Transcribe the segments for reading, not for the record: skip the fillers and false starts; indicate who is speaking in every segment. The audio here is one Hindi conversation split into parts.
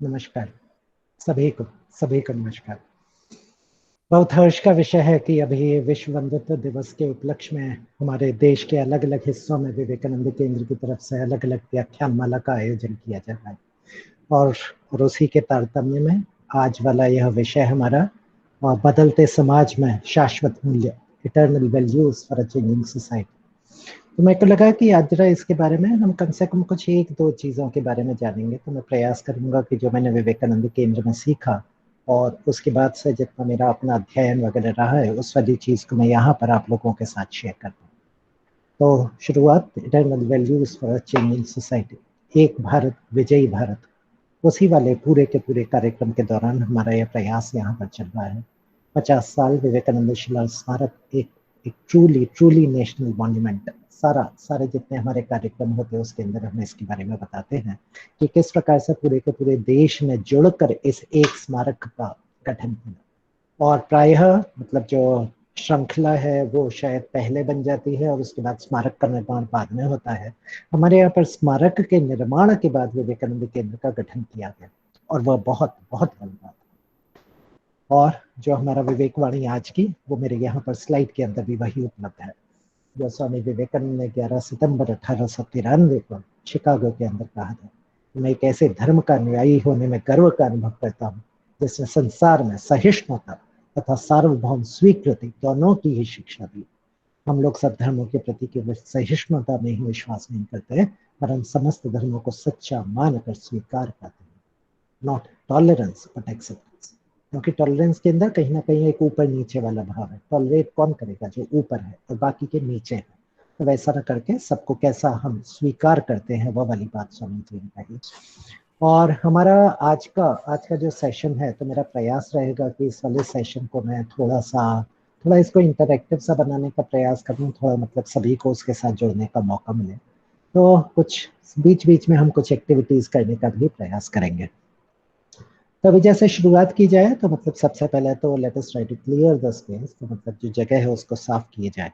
Speaker 1: नमस्कार सभी को नमस्कार। बहुत हर्ष का विषय है कि अभी विश्व बंधुत्व दिवस के उपलक्ष्य में हमारे देश के अलग अलग हिस्सों में विवेकानंद केंद्र की तरफ से अलग अलग व्याख्यानमाला का आयोजन किया जा रहा है और उसी के तारतम्य में आज वाला यह विषय हमारा बदलते समाज में शाश्वत मूल्य, eternal values for a changing society. तो मेरे को लगा कि आज जरा इसके बारे में हम कम से कम कुछ एक दो चीज़ों के बारे में जानेंगे। तो मैं प्रयास करूंगा कि जो मैंने विवेकानंद केंद्र में सीखा और उसके बाद से जितना मेरा अपना अध्ययन वगैरह रहा है उस वाली चीज़ को मैं यहाँ पर आप लोगों के साथ शेयर करता हूँ। तो शुरुआत eternal values for changing society, एक भारत विजयी भारत, उसी वाले पूरे के पूरे कार्यक्रम के दौरान हमारा यह प्रयास यहाँ पर चल रहा है। 50 साल विवेकानंद शिला स्मारक एक ट्रूली नेशनल मॉन्यूमेंट। सारे जितने हमारे कार्यक्रम होते हैं उसके अंदर हम इसके बारे में बताते हैं कि किस प्रकार से पूरे के पूरे देश में जुड़कर इस एक स्मारक का गठन किया। और प्रायः मतलब जो श्रृंखला है वो शायद पहले बन जाती है और उसके बाद स्मारक का निर्माण बाद में होता है। हमारे यहाँ पर स्मारक के निर्माण के बाद विवेकानंद केंद्र का गठन किया गया और वह बहुत बहुत बड़ी बात। और जो हमारा विवेकवाणी आज की वो मेरे यहाँ पर स्लाइड के अंदर भी वही उपलब्ध है, जो स्वामी विवेकानंद ने 11 सितंबर 1893 को शिकागो के अंदर कहा था। मैं एक ऐसे धर्म का अनुयायी होने में गर्व का अनुभव करता हूँ जिसने संसार में सहिष्णुता तथा सार्वभौम स्वीकृति दोनों की ही शिक्षा दी। हम लोग सब धर्मों के प्रति केवल सहिष्णुता में ही विश्वास नहीं करते, परंतु समस्त धर्मों को सच्चा मानकर स्वीकार करते हैं। नॉट टॉलरेंस बट एक्सेप्टेंस, क्योंकि टॉलरेंस के अंदर कहीं ना कहीं एक ऊपर नीचे वाला भाव है। टॉलरेट कौन करेगा? जो ऊपर है और बाकी के नीचे है। तो वैसा न करके सबको कैसा हम स्वीकार करते हैं वह वाली बात स्वामी जी ने कही। और हमारा आज का जो सेशन है, तो मेरा प्रयास रहेगा कि इस वाले सेशन को मैं थोड़ा इसको इंटरैक्टिव सा बनाने का प्रयास करूँ, थोड़ा मतलब सभी को उसके साथ जुड़ने का मौका मिले। तो कुछ बीच बीच में हम कुछ एक्टिविटीज करने का भी प्रयास करेंगे। तो अभी जैसे शुरुआत की जाए तो मतलब सबसे पहले तो let us try to clear the space, तो मतलब जो जगह है उसको साफ किए जाए।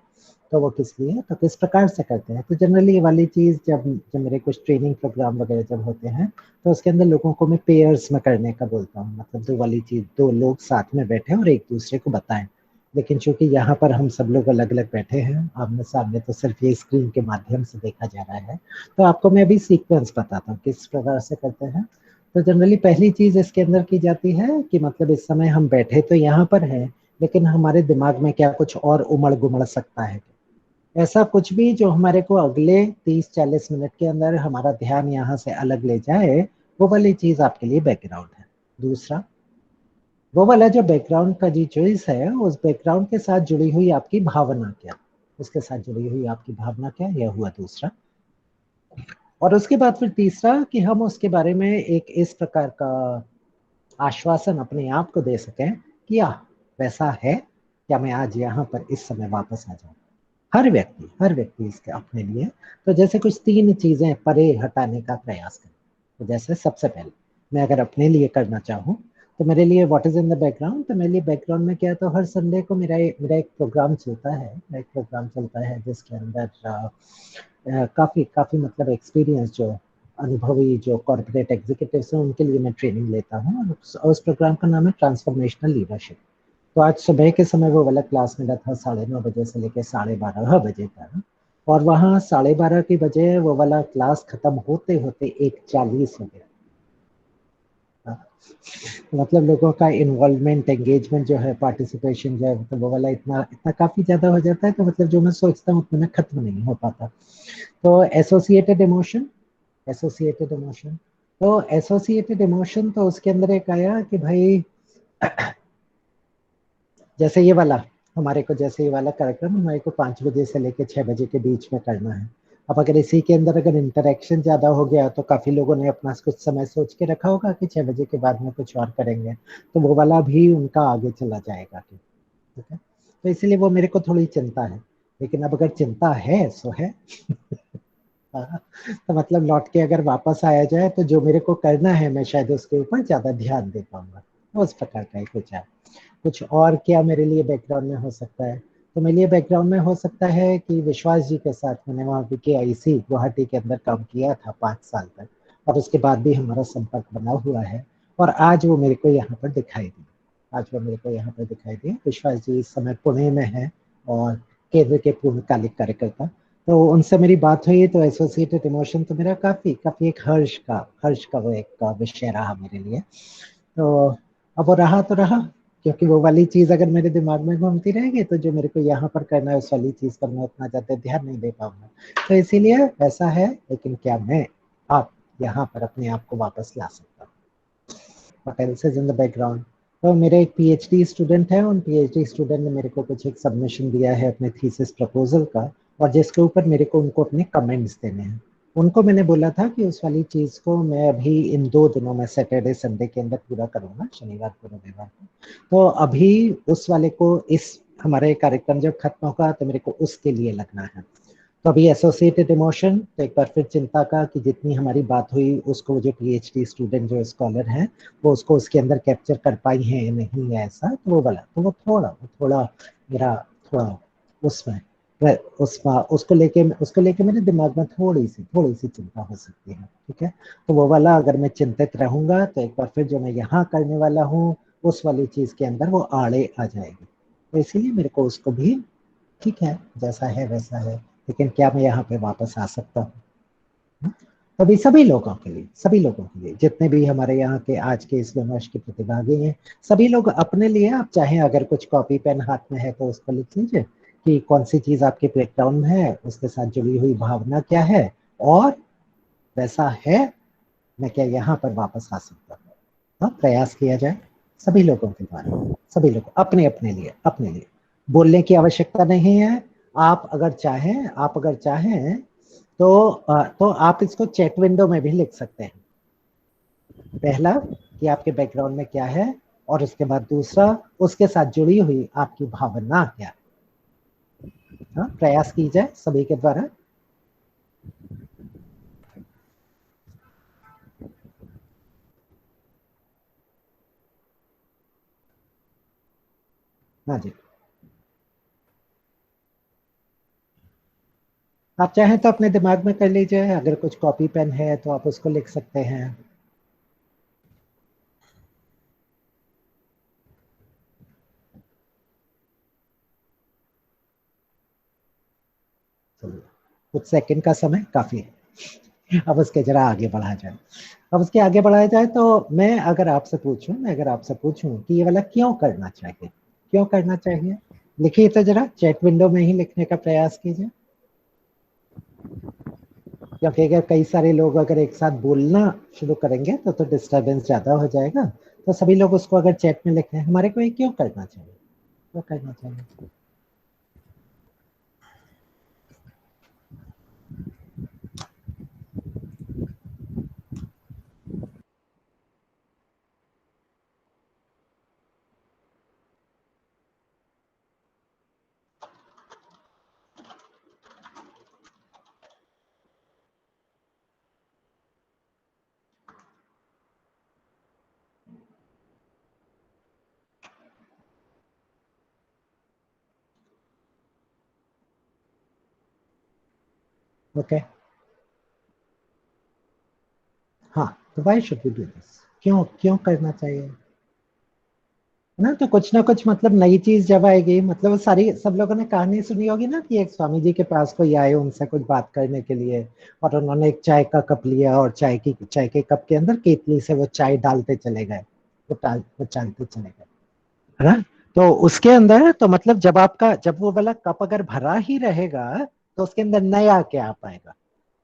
Speaker 1: तो वो किस लिए, तो किस प्रकार से करते हैं? तो जनरली ये वाली चीज़ जब मेरे कुछ ट्रेनिंग प्रोग्राम वगैरह जब होते हैं तो उसके अंदर लोगों को मैं पेयर्स में करने का बोलता हूँ। मतलब दो वाली चीज़, दो लोग साथ में बैठे और एक दूसरे को बताएं। लेकिन चूंकि यहाँ पर हम सब लोग अलग अलग बैठे हैं आमने सामने, तो सिर्फ ये स्क्रीन के माध्यम से देखा जा रहा है। तो आपको मैं अभी सीक्वेंस बताता हूँ किस प्रकार से करते हैं। तो जनरली पहली चीज इसके अंदर की जाती है कि मतलब इस समय हम बैठे तो यहाँ पर हैं, लेकिन हमारे दिमाग में क्या कुछ और उमड़ गुमड़ सकता है? ऐसा कुछ भी जो हमारे को अगले 30-40 मिनट के अंदर हमारा ध्यान यहाँ से अलग ले जाए, वो वाली चीज आपके लिए बैकग्राउंड है। दूसरा, वो वाला जो बैकग्राउंड का जी चॉइस है, उस बैकग्राउंड के साथ जुड़ी हुई आपकी भावना क्या, उसके साथ जुड़ी हुई आपकी भावना क्या, यह हुआ दूसरा। और उसके बाद फिर तीसरा कि हम उसके बारे में एक इस प्रकार का आश्वासन अपने आप को दे सकें कि वैसा है क्या, मैं आज यहाँ पर इस समय वापस आ जाऊं। हर व्यक्ति इसके अपने लिए। तो जैसे कुछ 3 चीजें परे हटाने का प्रयास करें। तो जैसे सबसे पहले मैं अगर अपने लिए करना चाहूँ तो मेरे लिए what is in the background, तो मेरे लिए बैकग्राउंड में क्या है, तो हर संडे को मेरा एक प्रोग्राम चलता है जिसके अंदर काफी काफी मतलब एक्सपीरियंस जो अनुभवी जो कॉर्पोरेट एग्जीक्यूटिव्स हैं उनके लिए मैं ट्रेनिंग लेता हूँ। और उस प्रोग्राम का नाम है ट्रांसफॉर्मेशनल लीडरशिप। तो आज सुबह के समय वो वाला क्लास मेरा था 9:30 बजे से लेकर 12:30 बजे तक। और वहाँ 12:30 के बजे वो वाला क्लास खत्म होते होते 1:40 हो गया। मतलब लोगों का इन्वॉल्वमेंट, एंगेजमेंट जो है, पार्टिसिपेशन जो है, तो वो वाला इतना इतना काफी ज्यादा हो जाता है। तो मतलब जो मैं सोचता हूँ उतना खत्म नहीं हो पाता। तो एसोसिएटेड इमोशन तो उसके अंदर एक आया कि भाई जैसे ये वाला जैसे ये वाला कार्यक्रम हमारे को 5 बजे से लेकर 6 बजे के बीच में करना है। अब अगर इसी के अंदर अगर इंटरेक्शन ज्यादा हो गया तो काफी लोगों ने अपना कुछ समय सोच के रखा होगा कि 6 बजे के बाद में कुछ और करेंगे, तो वो वाला भी उनका आगे चला जाएगा। ठीक है, तो इसलिए वो मेरे को थोड़ी चिंता है। लेकिन अब अगर चिंता है सो है तो मतलब लौट के अगर वापस आया जाए तो जो मेरे को करना है मैं शायद उसके ऊपर ज्यादा ध्यान दे पाऊंगा। उस प्रकार का ही कुछ है। कुछ और क्या मेरे लिए बैकग्राउंड में हो सकता है, तो मेरे लिए बैकग्राउंड में हो सकता है कि विश्वास जी के साथ मैंने वहाँ VKIC गुवाहाटी के अंदर काम किया था 5 साल तक, और उसके बाद भी हमारा संपर्क बना हुआ है। और आज वो मेरे को यहाँ पर दिखाई दी, आज वो मेरे को यहाँ पर दिखाई दी। विश्वास जी इस समय पुणे में है और केंद्र के पूर्णकालिक कार्यकर्ता। तो उनसे मेरी बात हुई तो एसोसिएटेड इमोशन तो मेरा काफी काफी एक हर्ष का वो एक विषय रहा मेरे लिए। तो अब वो रहा तो रहा, क्योंकि वो वाली चीज अगर मेरे दिमाग में घूमती रहेगी तो जो मेरे को यहाँ पर करना है उस वाली चीज पर मैं उतना ज्यादा ध्यान नहीं दे पाऊंगा। तो इसीलिए ऐसा है, लेकिन क्या मैं आप यहाँ पर अपने आप को वापस ला सकता हूँ? What else is in the background? तो मेरे एक पीएचडी स्टूडेंट है, उन पीएचडी स्टूडेंट ने मेरे को कुछ एक सबमिशन दिया है अपने थीसिस प्रपोजल का, और जिसके ऊपर मेरे को उनको अपने कमेंट्स देने हैं। उनको मैंने बोला था कि उस वाली चीज को मैं अभी इन 2 दिनों में सैटरडे संडे के अंदर पूरा करूंगा, शनिवार को रविवार को। तो अभी उस वाले को इस हमारे कार्यक्रम जब खत्म होगा तो मेरे को उसके लिए लगना है। तो अभी एसोसिएटेड इमोशन, तो एक बार फिर चिंता का कि जितनी हमारी बात हुई उसको जो पीएचडी स्टूडेंट जो स्कॉलर हैं वो उसको उसके अंदर कैप्चर कर पाई है या नहीं है, ऐसा तो वो वाला, तो वो थोड़ा मेरा थोड़ा उसमें उसको लेके मेरे दिमाग में थोड़ी सी चिंता हो सकती है। ठीक है, तो वो वाला अगर मैं चिंतित रहूंगा तो एक बार फिर जो मैं यहाँ करने वाला हूँ उस वाली चीज के अंदर वो आड़े आ जाएगी। तो इसीलिए मेरे को उसको भी, ठीक है जैसा है वैसा है, लेकिन क्या मैं यहाँ पे वापस आ सकता हूँ? तभी सभी लोगों के लिए जितने भी हमारे यहाँ के आज के इस विमर्श के प्रतिभागी हैं, सभी लोग अपने लिए, आप चाहे अगर कुछ कॉपी पेन हाथ में है तो उस पर लिख लीजिए कि कौन सी चीज आपके ब्रेकडाउन में है, उसके साथ जुड़ी हुई भावना क्या है, और वैसा है मैं क्या यहाँ पर वापस आ सकता हूँ। हाँ, प्रयास किया जाए सभी लोगों के द्वारा, सभी लोग अपने लिए बोलने की आवश्यकता नहीं है। आप अगर चाहें तो आप इसको चैट विंडो में भी लिख सकते हैं। पहला कि आपके बैकग्राउंड में क्या है, और उसके बाद दूसरा उसके साथ जुड़ी हुई आपकी भावना क्या है। हाँ, प्रयास की जाए सभी के द्वारा। हाँ जी, आप चाहें तो अपने दिमाग में कर लीजिए, अगर कुछ कॉपी पेन है तो आप उसको लिख सकते हैं। चलिए, कुछ सेकंड का समय काफी है, अब उसके जरा आगे बढ़ा जाए। अब उसके आगे बढ़ाया जाए तो मैं अगर आपसे पूछूं कि ये वाला क्यों करना चाहिए, लिखिए तो जरा चैट विंडो में ही लिखने का प्रयास कीजिए। क्योंकि अगर कई सारे लोग अगर एक साथ बोलना शुरू करेंगे तो डिस्टरबेंस ज्यादा हो जाएगा। तो सभी लोग उसको अगर चैट में लिखें, हमारे को ये क्यों करना चाहिए। ओके, हाँ, तो why should we do this, क्यों क्यों करना चाहिए ना। तो कुछ ना कुछ मतलब नई चीज जब आएगी, मतलब वो सारी सब लोगों ने कहानी सुनी होगी ना कि एक स्वामी जी के पास कोई आए उनसे कुछ बात करने के लिए, और उन्होंने एक चाय का कप लिया और चाय के कप के अंदर केतली से वो चाय डालते चले गए, वो डालते चले गए, है ना। तो उसके अंदर तो मतलब जब वो वाला कप अगर भरा ही रहेगा तो उसके अंदर नया क्या आ पाएगा।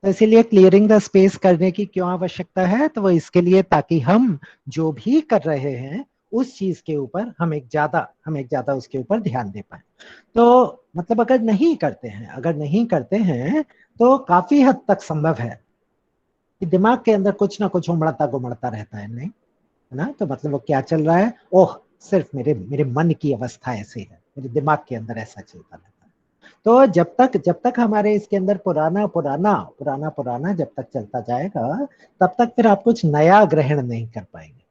Speaker 1: तो इसीलिए क्लियरिंग द स्पेस करने की क्यों आवश्यकता है, तो वो इसके लिए ताकि हम जो भी कर रहे हैं उस चीज के ऊपर हम एक ज्यादा उसके ऊपर ध्यान दे पाए। तो मतलब अगर नहीं करते हैं तो काफी हद तक संभव है कि दिमाग के अंदर कुछ ना कुछ उमड़ता गुमड़ता रहता है, नहीं है ना। तो मतलब वो क्या चल रहा है, ओह सिर्फ मेरे मेरे मन की अवस्था ऐसी है, मेरे दिमाग के अंदर ऐसा चलता रहता है। तो जब तक हमारे इसके अंदर पुराना जब तक चलता जाएगा, तब तक फिर आप कुछ नया ग्रहण नहीं कर पाएंगे।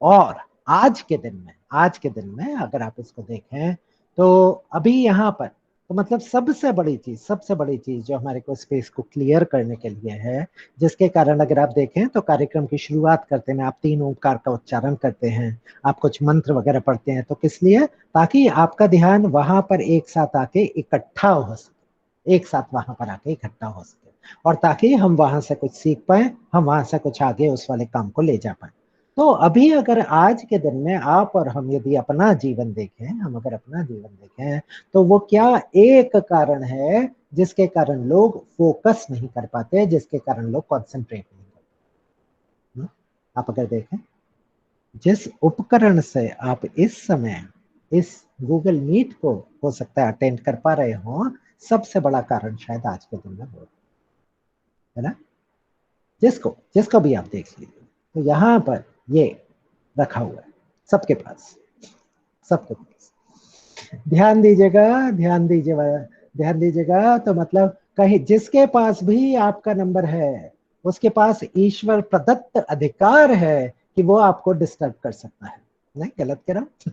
Speaker 1: और आज के दिन में अगर आप इसको देखें तो अभी यहाँ पर तो मतलब सबसे बड़ी चीज जो हमारे को स्पेस को क्लियर करने के लिए है, जिसके कारण अगर आप देखें तो कार्यक्रम की शुरुआत करते में आप 3 ओंकार का उच्चारण करते हैं, आप कुछ मंत्र वगैरह पढ़ते हैं, तो किस लिए? ताकि आपका ध्यान वहां पर एक साथ आके इकट्ठा हो सके, एक साथ वहां पर आके इकट्ठा हो सके, और ताकि हम वहां से कुछ सीख पाए, हम वहां से कुछ आगे उस वाले काम को ले जा पाए। तो अभी अगर आज के दिन में आप और हम यदि अपना जीवन देखें, हम अगर अपना जीवन देखें, तो वो क्या एक कारण है जिसके कारण लोग फोकस नहीं कर पाते, जिसके कारण लोग कंसंट्रेट नहीं करते। आप अगर देखें, जिस उपकरण से आप इस समय इस गूगल मीट को हो सकता है अटेंड कर पा रहे हो, सबसे बड़ा कारण शायद आज के दिन में वो है ना, जिसको जिसको भी आप देख लीजिए, तो यहाँ पर ये रखा हुआ है सबके पास, सबके पास। ध्यान दीजिएगा, ध्यान दीजिएगा, ध्यान दीजिएगा। तो मतलब कहीं जिसके पास भी आपका नंबर है, उसके पास ईश्वर प्रदत्त अधिकार है कि वो आपको डिस्टर्ब कर सकता है। नहीं, गलत कह रहा हूं?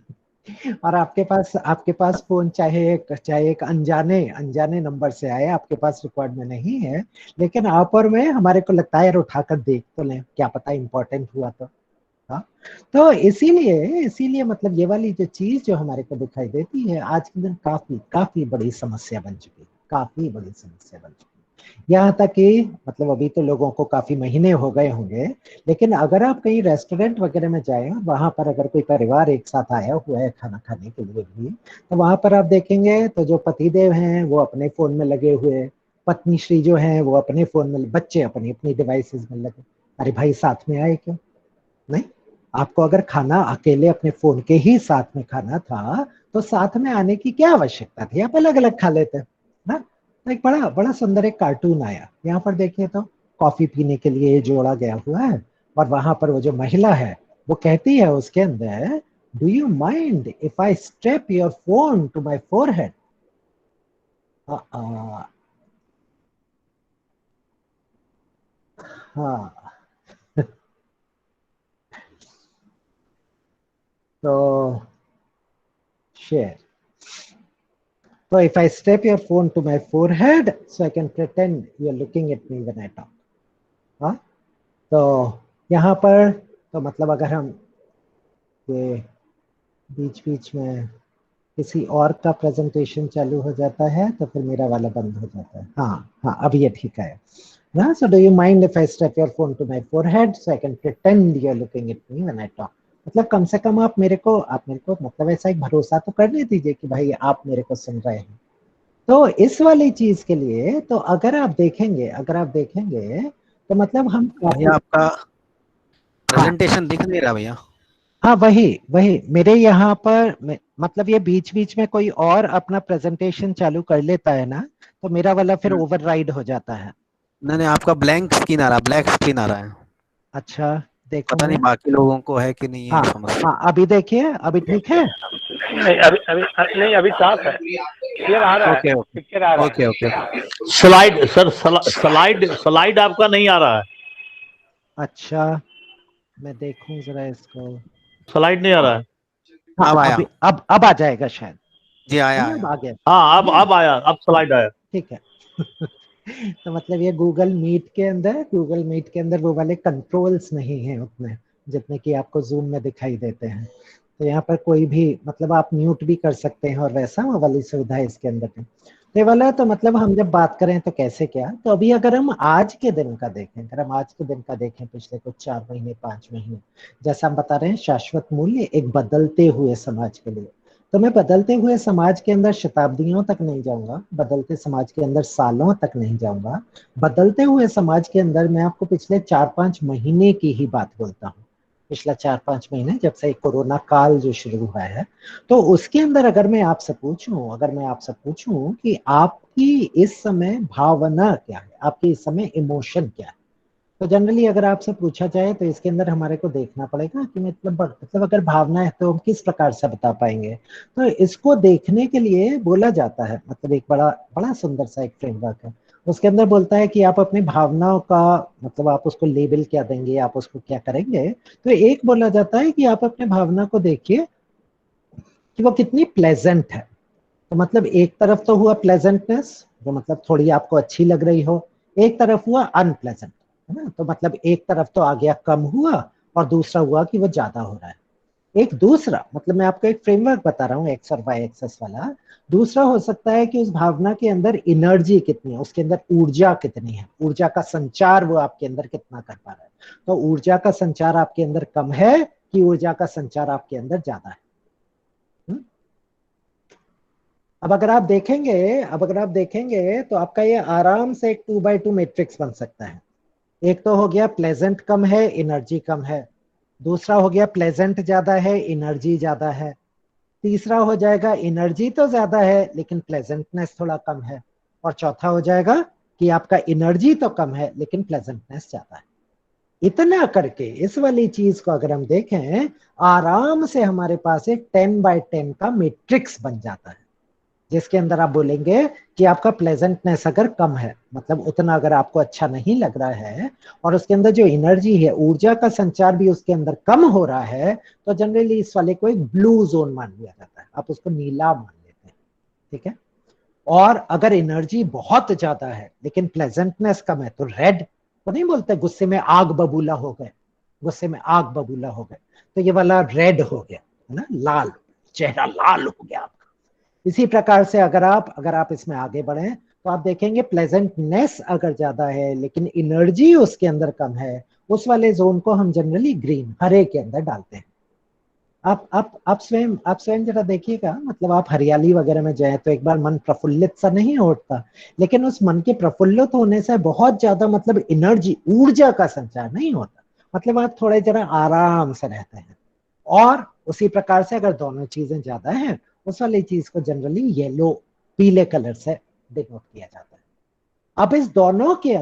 Speaker 1: और आपके पास फोन चाहे एक अनजाने अनजाने नंबर से आए, आपके पास रिकॉर्ड में नहीं है, लेकिन आप और मैं, हमारे को लगता है यार उठाकर देख तो लें, क्या पता इंपॉर्टेंट हुआ तो। हाँ, तो इसीलिए इसीलिए मतलब ये वाली जो चीज जो हमारे को दिखाई देती है आज के दिन, काफी काफी बड़ी समस्या बन चुकी है, काफी बड़ी समस्या बन चुकी है। यहाँ तक कि मतलब अभी तो लोगों को काफी महीने हो गए होंगे, लेकिन अगर आप कहीं रेस्टोरेंट वगैरह में जाएं, वहां पर अगर कोई परिवार एक साथ आया हुआ है खाना खाने के लिए भी, तो वहां पर आप देखेंगे तो जो पतिदेव हैं वो अपने फोन में लगे हुए, पत्नी श्री जो है वो अपने फोन में, बच्चे अपनी अपनी डिवाइसेस में लगे। अरे भाई, साथ में आए क्यों? नहीं, आपको अगर खाना अकेले अपने फोन के ही साथ में खाना था, तो साथ में आने की क्या आवश्यकता थी? आप अलग अलग खा लेते ना। तो एक बड़ा बड़ा सुंदर एक कार्टून आया, यहाँ पर देखिए तो कॉफी पीने के लिए जोड़ा गया हुआ है, और वहां पर वो जो महिला है वो कहती है उसके अंदर, do you mind if I strap your phone to my forehead? हाँ। तो share, so if I strap your phone to my forehead, so I can pretend you're looking at me when I talk. हाँ, तो यहाँ पर तो मतलब अगर हम ये बीच बीच में किसी और का प्रेजेंटेशन चालू हो जाता है तो फिर मेरा वाला बंद हो जाता है। हाँ हाँ, अब ये ठीक है ना। So do you mind if I strap your phone to my forehead so I can pretend you're looking at me when I talk? मतलब कम से कम आप मेरे को मतलब ऐसा एक भरोसा तो करने दीजिए कि भाई आप मेरे को सुन रहे हैं। तो इस वाली चीज के लिए तो अगर आप देखेंगे तो मतलब हम
Speaker 2: भैया आपका
Speaker 1: हाँ
Speaker 2: प्रेजेंटेशन दिख नहीं रहा भैया।
Speaker 1: हाँ, वही वही मेरे यहाँ पर मतलब ये बीच बीच में कोई और अपना प्रेजेंटेशन चालू कर लेता है ना, तो मेरा वाला फिर ओवरराइड हो जाता है।
Speaker 2: नहीं नहीं, आपका ब्लैंक स्क्रीन आ रहा, ब्लैक स्क्रीन आ रहा है।
Speaker 1: अच्छा, देखूं
Speaker 2: पता नहीं
Speaker 1: मैं।
Speaker 2: बाकी लोगों को है कि नहीं है
Speaker 1: हाँ
Speaker 2: समस्या।
Speaker 1: हाँ, अभी देखिए, अभी ठीक है।
Speaker 3: नहीं, अभी अभी नहीं, अभी साफ है, क्लियर आ रहा है,
Speaker 2: ओके ओके
Speaker 3: पिक्चर आ रहा
Speaker 2: ओके
Speaker 3: है।
Speaker 2: ओके।
Speaker 4: स्लाइड सर, स्लाइड आपका नहीं आ रहा है।
Speaker 1: अच्छा, मैं देखूं जरा इसको।
Speaker 4: स्लाइड नहीं आ
Speaker 1: हाँ
Speaker 4: रहा है।
Speaker 1: हाँ,
Speaker 2: अब आया।
Speaker 1: अभी अब आ जाएगा शायद।
Speaker 2: जी आया
Speaker 1: नहीं, अब
Speaker 2: आया।
Speaker 1: आ गया।
Speaker 4: हाँ,
Speaker 1: नहीं,
Speaker 4: अब आया, अब स्लाइड आया।
Speaker 1: ठीक है। तो मतलब ये गूगल मीट के अंदर वो वाले कंट्रोल्स नहीं हैं उतने जितने कि आपको जूम में दिखाई देते हैं। तो यहाँ पर कोई भी मतलब आप म्यूट भी कर सकते हैं, और वैसा वो वाली सुविधा इसके अंदर है। तो ये वाला तो मतलब हम जब बात करें तो कैसे क्या, तो अभी अगर हम आज के दिन का देखें, पिछले कुछ 4 महीने 5 महीने, जैसा हम बता रहे हैं, शाश्वत मूल्य एक बदलते हुए समाज के लिए। तो मैं बदलते हुए समाज के अंदर शताब्दियों तक नहीं जाऊंगा, बदलते समाज के अंदर सालों तक नहीं जाऊंगा, बदलते हुए समाज के अंदर मैं आपको पिछले 4-5 महीने की ही बात बोलता हूँ। पिछला 4-5 महीने, जब से कोरोना काल जो शुरू हुआ है, तो उसके अंदर अगर मैं आपसे पूछूं कि आपकी इस समय भावना क्या है, आपकी इस समय इमोशन क्या है, तो जनरली अगर आपसे पूछा जाए तो इसके अंदर हमारे को देखना पड़ेगा कि मतलब अगर भावना है तो हम किस प्रकार से बता पाएंगे। तो इसको देखने के लिए बोला जाता है, मतलब एक बड़ा बड़ा सुंदर सा एक फ्रेमवर्क है, उसके अंदर बोलता है कि आप अपनी भावनाओं का मतलब आप उसको लेबल क्या देंगे, आप उसको क्या करेंगे। तो एक बोला जाता है कि आप अपने भावना को देखिए कि वो कितनी प्लेजेंट है, तो मतलब एक तरफ तो हुआ प्लेजेंटनेस, जो मतलब थोड़ी आपको अच्छी लग रही हो, एक तरफ हुआ अनप्लेजेंट, है ना। तो मतलब एक तरफ तो आ गया कम हुआ और दूसरा हुआ कि वो ज्यादा हो रहा है। एक दूसरा मतलब मैं आपको एक फ्रेमवर्क बता रहा हूँ एक्स और वाई एक्सेस वाला। दूसरा हो सकता है कि उस भावना के अंदर एनर्जी कितनी है, उसके अंदर ऊर्जा कितनी है, ऊर्जा का संचार वो आपके अंदर कितना कर पा रहा है। तो ऊर्जा का संचार आपके अंदर कम है कि ऊर्जा का संचार आपके अंदर ज्यादा है। अब अगर आप देखेंगे तो आपका ये आराम से एक 2x2 मैट्रिक्स बन सकता है। एक तो हो गया प्लेजेंट कम है, एनर्जी कम है। दूसरा हो गया प्लेजेंट ज्यादा है, एनर्जी ज्यादा है। तीसरा हो जाएगा एनर्जी तो ज्यादा है लेकिन प्लेजेंटनेस थोड़ा कम है। और चौथा हो जाएगा कि आपका एनर्जी तो कम है लेकिन प्लेजेंटनेस ज्यादा है। इतना करके इस वाली चीज को अगर हम देखें, आराम से हमारे पास एक 10x10 का मैट्रिक्स बन जाता है, जिसके अंदर आप बोलेंगे कि आपका प्लेजेंटनेस अगर कम है, मतलब उतना अगर आपको अच्छा नहीं लग रहा है, और उसके अंदर जो एनर्जी है, ऊर्जा का संचार भी उसके अंदर कम हो रहा है, तो जनरली इस वाले को एक ब्लू जोन मान लिया जाता है, आप उसको नीला मान लेते हैं, ठीक है। और अगर एनर्जी बहुत ज्यादा है लेकिन प्लेजेंटनेस कम है तो रेड, तो नहीं बोलते गुस्से में आग बबूला हो गए, गुस्से में आग बबूला हो गए, तो ये वाला रेड हो गया, है ना, लाल, चेहरा लाल हो गया आपका। इसी प्रकार से अगर आप इसमें आगे बढ़े तो आप देखेंगे प्लेजेंटनेस अगर ज्यादा है लेकिन एनर्जी उसके अंदर कम है, उस वाले जोन को हम जनरली ग्रीन, हरे के अंदर डालते हैं। आप स्वयं जरा देखिएगा, मतलब आप हरियाली वगैरह में जाए तो एक बार मन प्रफुल्लित सा नहीं होता, लेकिन उस मन के प्रफुल्लित होने से बहुत ज्यादा मतलब एनर्जी, ऊर्जा का संचार नहीं होता, मतलब आप थोड़े जरा आराम से रहते हैं। और उसी प्रकार से अगर दोनों चीजें ज्यादा हैं, उस वाली चीज को जनरली येलो, पीले कलर से डिनोट किया जाता है। अब इस दोनों के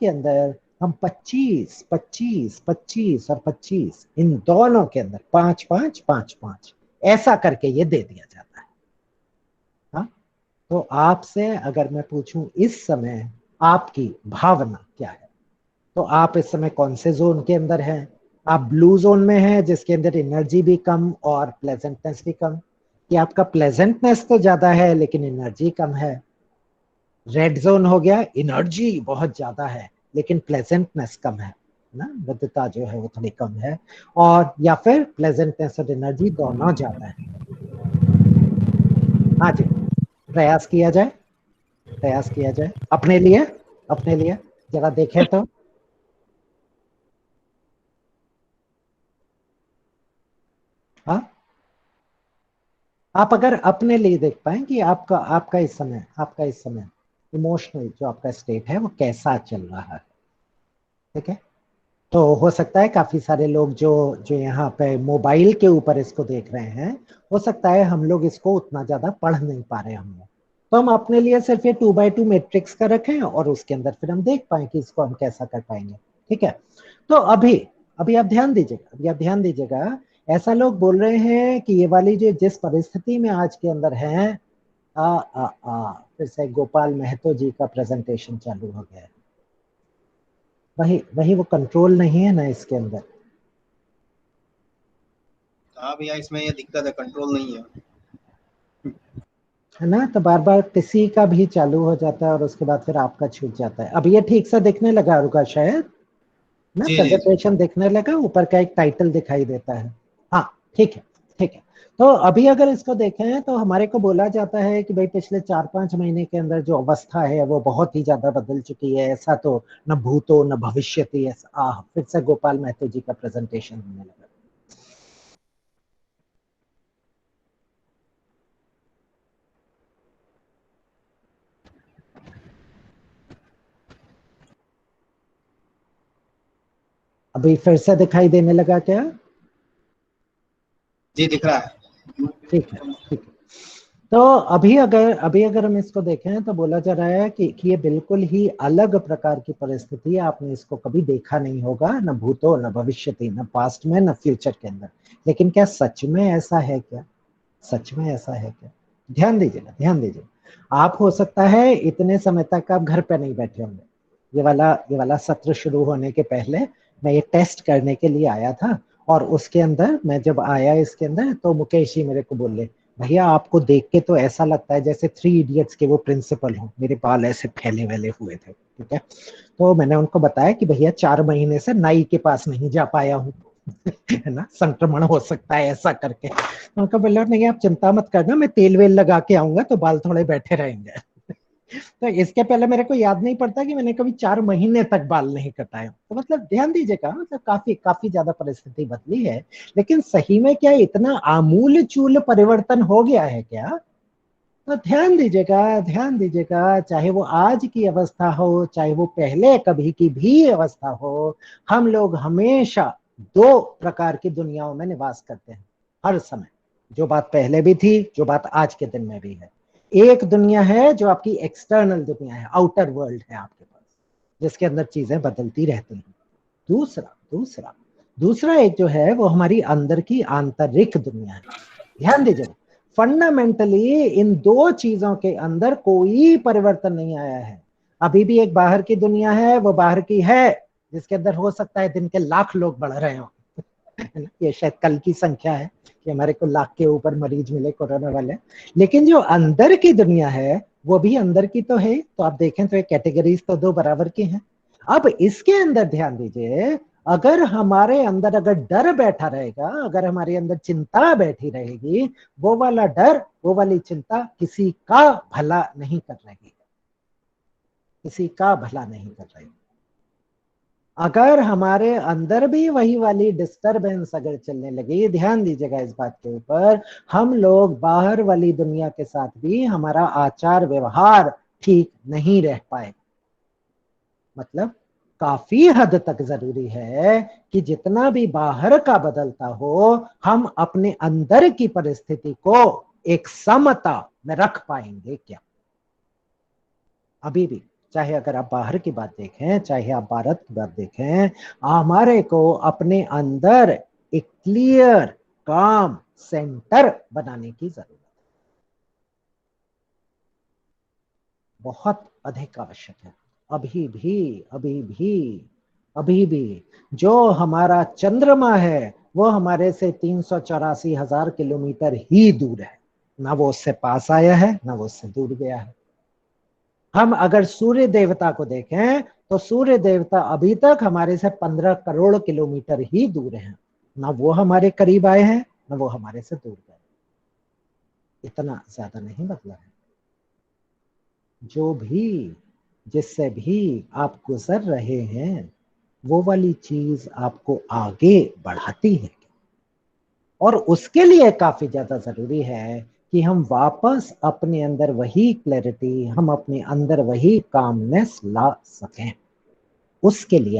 Speaker 1: अंदर हम 25, 25, 25 और 25, इन दोनों के अंदर 5, 5, 5, 5 ऐसा करके ये दे दिया जाता है। हाँ, तो आपसे अगर मैं पूछूं इस समय आपकी भावना क्या है, तो आप इस समय कौन से जोन के अंदर हैं? आप ब्लू जोन में हैं जिसके अंदर एनर्जी भी कम और प्लेजेंटनेस भी कम, कि आपका प्लेजेंटनेस तो ज्यादा है लेकिन एनर्जी कम है? रेड जोन हो गया एनर्जी बहुत ज्यादा है लेकिन प्लेजेंटनेस कम है ना, मृदुता जो है वो थोड़ी कम है। और या फिर प्लेजेंटनेस और एनर्जी दोनों ज्यादा है। हाँ जी, प्रयास किया जाए अपने लिए जरा देखें तो। हाँ, आप अगर अपने लिए देख पाए कि आपका इस समय इमोशनल जो आपका स्टेट है वो कैसा चल रहा है, ठीक है। तो हो सकता है काफी सारे लोग जो जो यहाँ पे मोबाइल के ऊपर इसको देख रहे हैं, हो सकता है हम लोग इसको उतना ज्यादा पढ़ नहीं पा रहे हम लोग, तो हम अपने लिए सिर्फ ये 2x2 मैट्रिक्स का रखें और उसके अंदर फिर हम देख पाए कि इसको हम कैसा कर पाएंगे, ठीक है। तो अभी अभी आप ध्यान दीजिएगा, ऐसा लोग बोल रहे हैं कि ये वाली जो जिस परिस्थिति में आज के अंदर है, फिर से गोपाल महतो जी का प्रेजेंटेशन चालू हो गया है, वही वो कंट्रोल नहीं है ना इसके अंदर।
Speaker 5: हाँ भैया, इसमें ये दिक्कत है, कंट्रोल नहीं
Speaker 1: है ना, तो बार बार किसी का भी चालू हो जाता है और उसके बाद फिर आपका छूट जाता है। अब ये ठीक से दिखने लगा होगा शायद ना,
Speaker 5: जी, जी।
Speaker 1: प्रेजेंटेशन दिखने लगा, ऊपर का एक टाइटल दिखाई देता है। हाँ ठीक है। तो अभी अगर इसको देखें तो हमारे को बोला जाता है कि भाई पिछले 4-5 महीने के अंदर जो अवस्था है वो बहुत ही ज्यादा बदल चुकी है, ऐसा तो न भूतो न भविष्यति। फिर से गोपाल महतो जी का प्रेजेंटेशन होने लगा। अभी फिर से दिखाई देने लगा क्या?
Speaker 5: जी, दिख रहा है।
Speaker 1: ठीक है। तो अभी अगर हम इसको देखें तो बोला जा रहा है कि ये बिल्कुल ही अलग प्रकार की परिस्थिति है, आपने इसको कभी देखा नहीं होगा, न भूतो न भविष्यति, न पास्ट में न फ्यूचर के अंदर। लेकिन क्या सच में ऐसा है क्या? ध्यान दीजिएगा। आप हो सकता है इतने समय तक आप घर पे नहीं बैठे होंगे, ये वाला सत्र शुरू होने के पहले मैं ये टेस्ट करने के लिए आया था, और उसके अंदर मैं जब आया इसके अंदर तो मुकेश जी मेरे को बोले भैया आपको देख के तो ऐसा लगता है जैसे 3 इडियट्स के वो प्रिंसिपल हो, मेरे बाल ऐसे फैले वैले हुए थे, ठीक है। तो मैंने उनको बताया कि भैया 4 महीने से नाई के पास नहीं जा पाया हूँ है ना, संक्रमण हो सकता है ऐसा करके। उनका बोला नहीं आप चिंता मत करना, मैं तेल वेल लगा के आऊंगा तो बाल थोड़े बैठे रहेंगे तो इसके पहले मेरे को याद नहीं पड़ता कि मैंने कभी 4 महीने तक बाल नहीं कटाए। तो मतलब ध्यान दीजिएगा, मतलब काफी काफी ज्यादा परिस्थिति बदली है, लेकिन सही में क्या इतना आमूल चूल परिवर्तन हो गया है क्या? तो ध्यान दीजिएगा, ध्यान दीजिएगा, चाहे वो आज की अवस्था हो, चाहे वो पहले कभी की भी अवस्था हो, हम लोग हमेशा 2 प्रकार की दुनियाओं में निवास करते हैं हर समय। जो बात पहले भी थी, जो बात आज के दिन में भी है। एक दुनिया है जो आपकी एक्सटर्नल दुनिया है, आउटर वर्ल्ड है आपके पास, जिसके अंदर चीजें बदलती रहती हैं। दूसरा दूसरा दूसरा एक जो है वो हमारी अंदर की आंतरिक दुनिया है। ध्यान दीजिएगा, फंडामेंटली इन 2 चीजों के अंदर कोई परिवर्तन नहीं आया है। अभी भी एक बाहर की दुनिया है, वो बाहर की है, जिसके अंदर हो सकता है दिन के लाख लोग बढ़ रहे हो ये शायद कल की संख्या है कि हमारे को लाख के ऊपर मरीज मिले कोरोना वाले। लेकिन जो अंदर की दुनिया है वो भी अंदर की तो है। तो आप देखें तो ये कैटेगरीज तो 2 बराबर की हैं। अब इसके अंदर ध्यान दीजिए, अगर हमारे अंदर अगर डर बैठा रहेगा, अगर हमारे अंदर चिंता बैठी रहेगी, वो वाला डर, वो वाली चिंता किसी का भला नहीं कर रही, किसी का भला नहीं कर रही। अगर हमारे अंदर भी वही वाली डिस्टरबेंस अगर चलने लगी, ध्यान दीजिएगा इस बात के ऊपर, हम लोग बाहर वाली दुनिया के साथ भी हमारा आचार व्यवहार ठीक नहीं रह पाए। मतलब काफी हद तक जरूरी है कि जितना भी बाहर का बदलता हो, हम अपने अंदर की परिस्थिति को एक समता में रख पाएंगे क्या? अभी भी चाहे अगर आप बाहर की बात देखें, चाहे आप भारत की बात देखें, हमारे को अपने अंदर एक क्लियर काम सेंटर बनाने की जरूरत है, बहुत अधिक आवश्यक है। अभी भी जो हमारा चंद्रमा है वो हमारे से 384,000 किलोमीटर ही दूर है, ना वो उससे पास आया है ना वो उससे दूर गया है। हम अगर सूर्य देवता को देखें तो सूर्य देवता अभी तक हमारे से 15 करोड़ किलोमीटर ही दूर हैं, ना वो हमारे करीब आए हैं ना वो हमारे से दूर गए। इतना ज्यादा नहीं बदला है। जो भी जिससे भी आप गुजर रहे हैं वो वाली चीज आपको आगे बढ़ाती है, और उसके लिए काफी ज्यादा जरूरी है कि हम वापस अपने अंदर वही क्लैरिटी, हम अपने अंदर वही कामनेस ला सकें। उसके लिए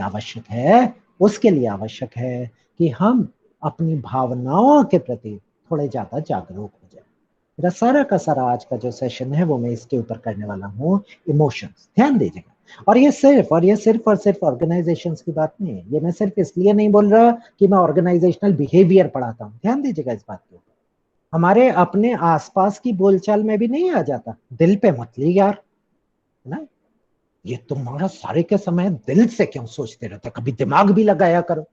Speaker 1: आवश्यक है कि हम अपनी भावनाओं के प्रति थोड़े ज्यादा जागरूक हो जाए। मेरा सारा का सारा आज का जो सेशन है वो मैं इसके ऊपर करने वाला हूँ, इमोशंस। ध्यान दीजिएगा, और ये सिर्फ ऑर्गेनाइजेशंस की बात नहीं है। ये मैं सिर्फ इसलिए नहीं बोल रहा कि मैं ऑर्गेनाइजेशनल बिहेवियर पढ़ाता हूँ, ध्यान दीजिएगा इस बात के ऊपर। हमारे अपने आसपास की बोलचाल में भी नहीं आ जाता, दिल पे मत ली यार, है ना, ये तुम्हारा सारे के समय दिल से क्यों सोचते रहते, कभी दिमाग भी लगाया करो।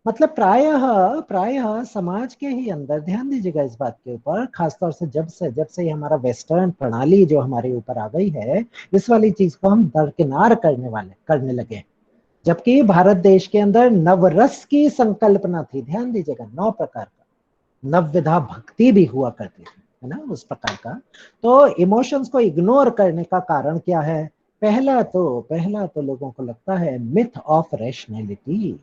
Speaker 1: मतलब प्रायः समाज के ही अंदर, ध्यान दीजिएगा इस बात के ऊपर, खासतौर से जब से ये हमारा वेस्टर्न प्रणाली जो हमारे ऊपर आ गई है, इस वाली चीज को हम दरकिनार करने लगे। जबकि भारत देश के अंदर नवरस की संकल्पना थी, ध्यान दीजिएगा, 9 प्रकार का, नवविधा भक्ति भी हुआ करती थी, है ना, उस प्रकार का। तो इमोशंस को इग्नोर करने का कारण क्या है? पहला तो लोगों को लगता है मिथ ऑफ रैशनैलिटी।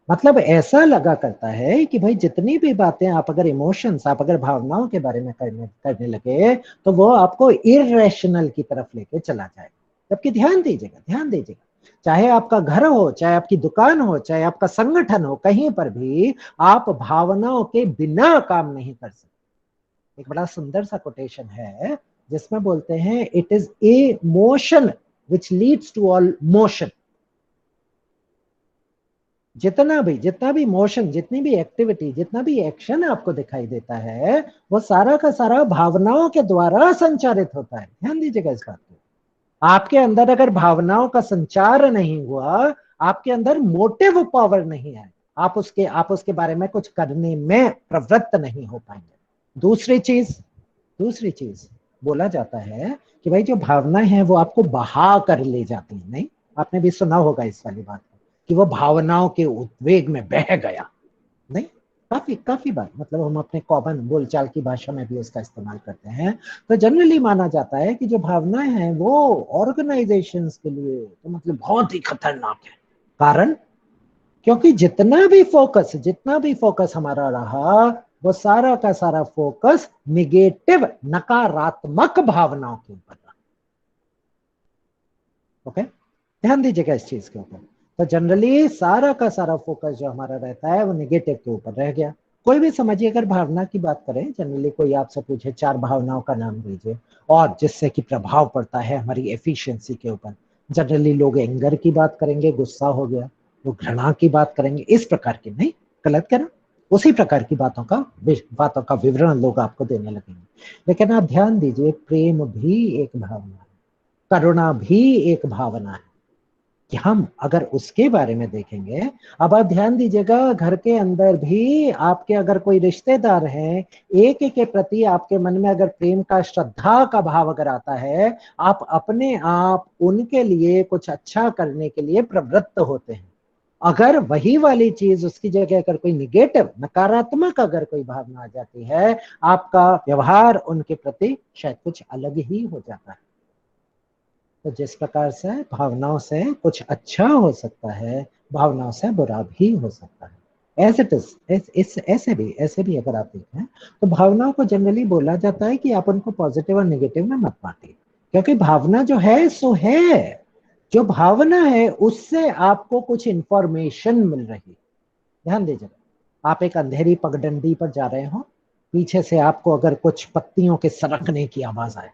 Speaker 1: मतलब ऐसा लगा करता है कि भाई जितनी भी बातें आप अगर इमोशंस, आप अगर भावनाओं के बारे में करने लगे तो वो आपको इरेशनल की तरफ लेके चला जाए। जबकि ध्यान दीजिएगा, चाहे आपका घर हो, चाहे आपकी दुकान हो, चाहे आपका संगठन हो, कहीं पर भी आप भावनाओं के बिना काम नहीं कर सकते। एक बड़ा सुंदर सा कोटेशन है जिसमें बोलते हैं, it is a motion which leads to all motion. जितना भी मोशन, जितनी भी एक्टिविटी, जितना भी एक्शन आपको दिखाई देता है, वो सारा का सारा भावनाओं के द्वारा संचारित होता है। ध्यान दीजिएगा इस बात को। आपके अंदर अगर भावनाओं का संचार नहीं हुआ, आपके अंदर मोटिव पावर नहीं है, आप उसके बारे में कुछ करने में प्रवृत्त नहीं हो पाएंगे। दूसरी चीज बोला जाता है कि भाई जो भावनाएं हैं वो आपको बहा कर ले जाती हैं। नहीं, आपने भी सुना होगा इस वाली बात कि वो भावनाओं के उद्वेग में बह गया। नहीं, काफी बार मतलब हम अपने कॉमन बोलचाल की भाषा में भी उसका इस्तेमाल करते हैं। तो जनरली माना जाता है कि जो भावनाएं हैं वो ऑर्गेनाइजेशंस के लिए तो मतलब बहुत ही खतरनाक है। कारण, क्योंकि जितना भी फोकस हमारा रहा वो सारा का सारा फोकस निगेटिव, नकारात्मक भावनाओं के ऊपर रहा। ओके, ध्यान दीजिएगा इस चीज के ऊपर। तो जनरली सारा का सारा फोकस जो हमारा रहता है वो निगेटिव के ऊपर रह गया। कोई भी समझिए, अगर भावना की बात करें, जनरली कोई आपसे पूछे 4 भावनाओं का नाम दीजिए और जिससे कि प्रभाव पड़ता है हमारी एफिशिएंसी के ऊपर, जनरली लोग एंगर की बात करेंगे, गुस्सा हो गया, वो घृणा की बात करेंगे, इस प्रकार की। नहीं, गलत कह रहा, उसी प्रकार की बातों का विवरण लोग आपको देने लगेंगे। लेकिन आप ध्यान दीजिए, प्रेम भी एक भावना है, करुणा भी एक भावना है कि हम अगर उसके बारे में देखेंगे। अब आप ध्यान दीजिएगा, घर के अंदर भी आपके अगर कोई रिश्तेदार हैं, एक के प्रति आपके मन में अगर प्रेम का, श्रद्धा का भाव अगर आता है, आप अपने आप उनके लिए कुछ अच्छा करने के लिए प्रवृत्त होते हैं। अगर वही वाली चीज उसकी जगह अगर कोई निगेटिव, नकारात्मक अगर कोई भावना आ जाती है, आपका व्यवहार उनके प्रति शायद कुछ अलग ही हो जाता है। तो जिस प्रकार से भावनाओं से कुछ अच्छा हो सकता है, भावनाओं से बुरा भी हो सकता है। एज इट इज, ऐसे भी अगर आप देखें तो भावनाओं को जनरली बोला जाता है कि आप उनको पॉजिटिव और नेगेटिव में मत बांटिए, क्योंकि भावना जो है सो है। जो भावना है उससे आपको कुछ इंफॉर्मेशन मिल रही है। ध्यान दीजिएगा, आप एक अंधेरी पगडंडी पर जा रहे हो, पीछे से आपको अगर कुछ पत्तियों के सरकने की आवाज आए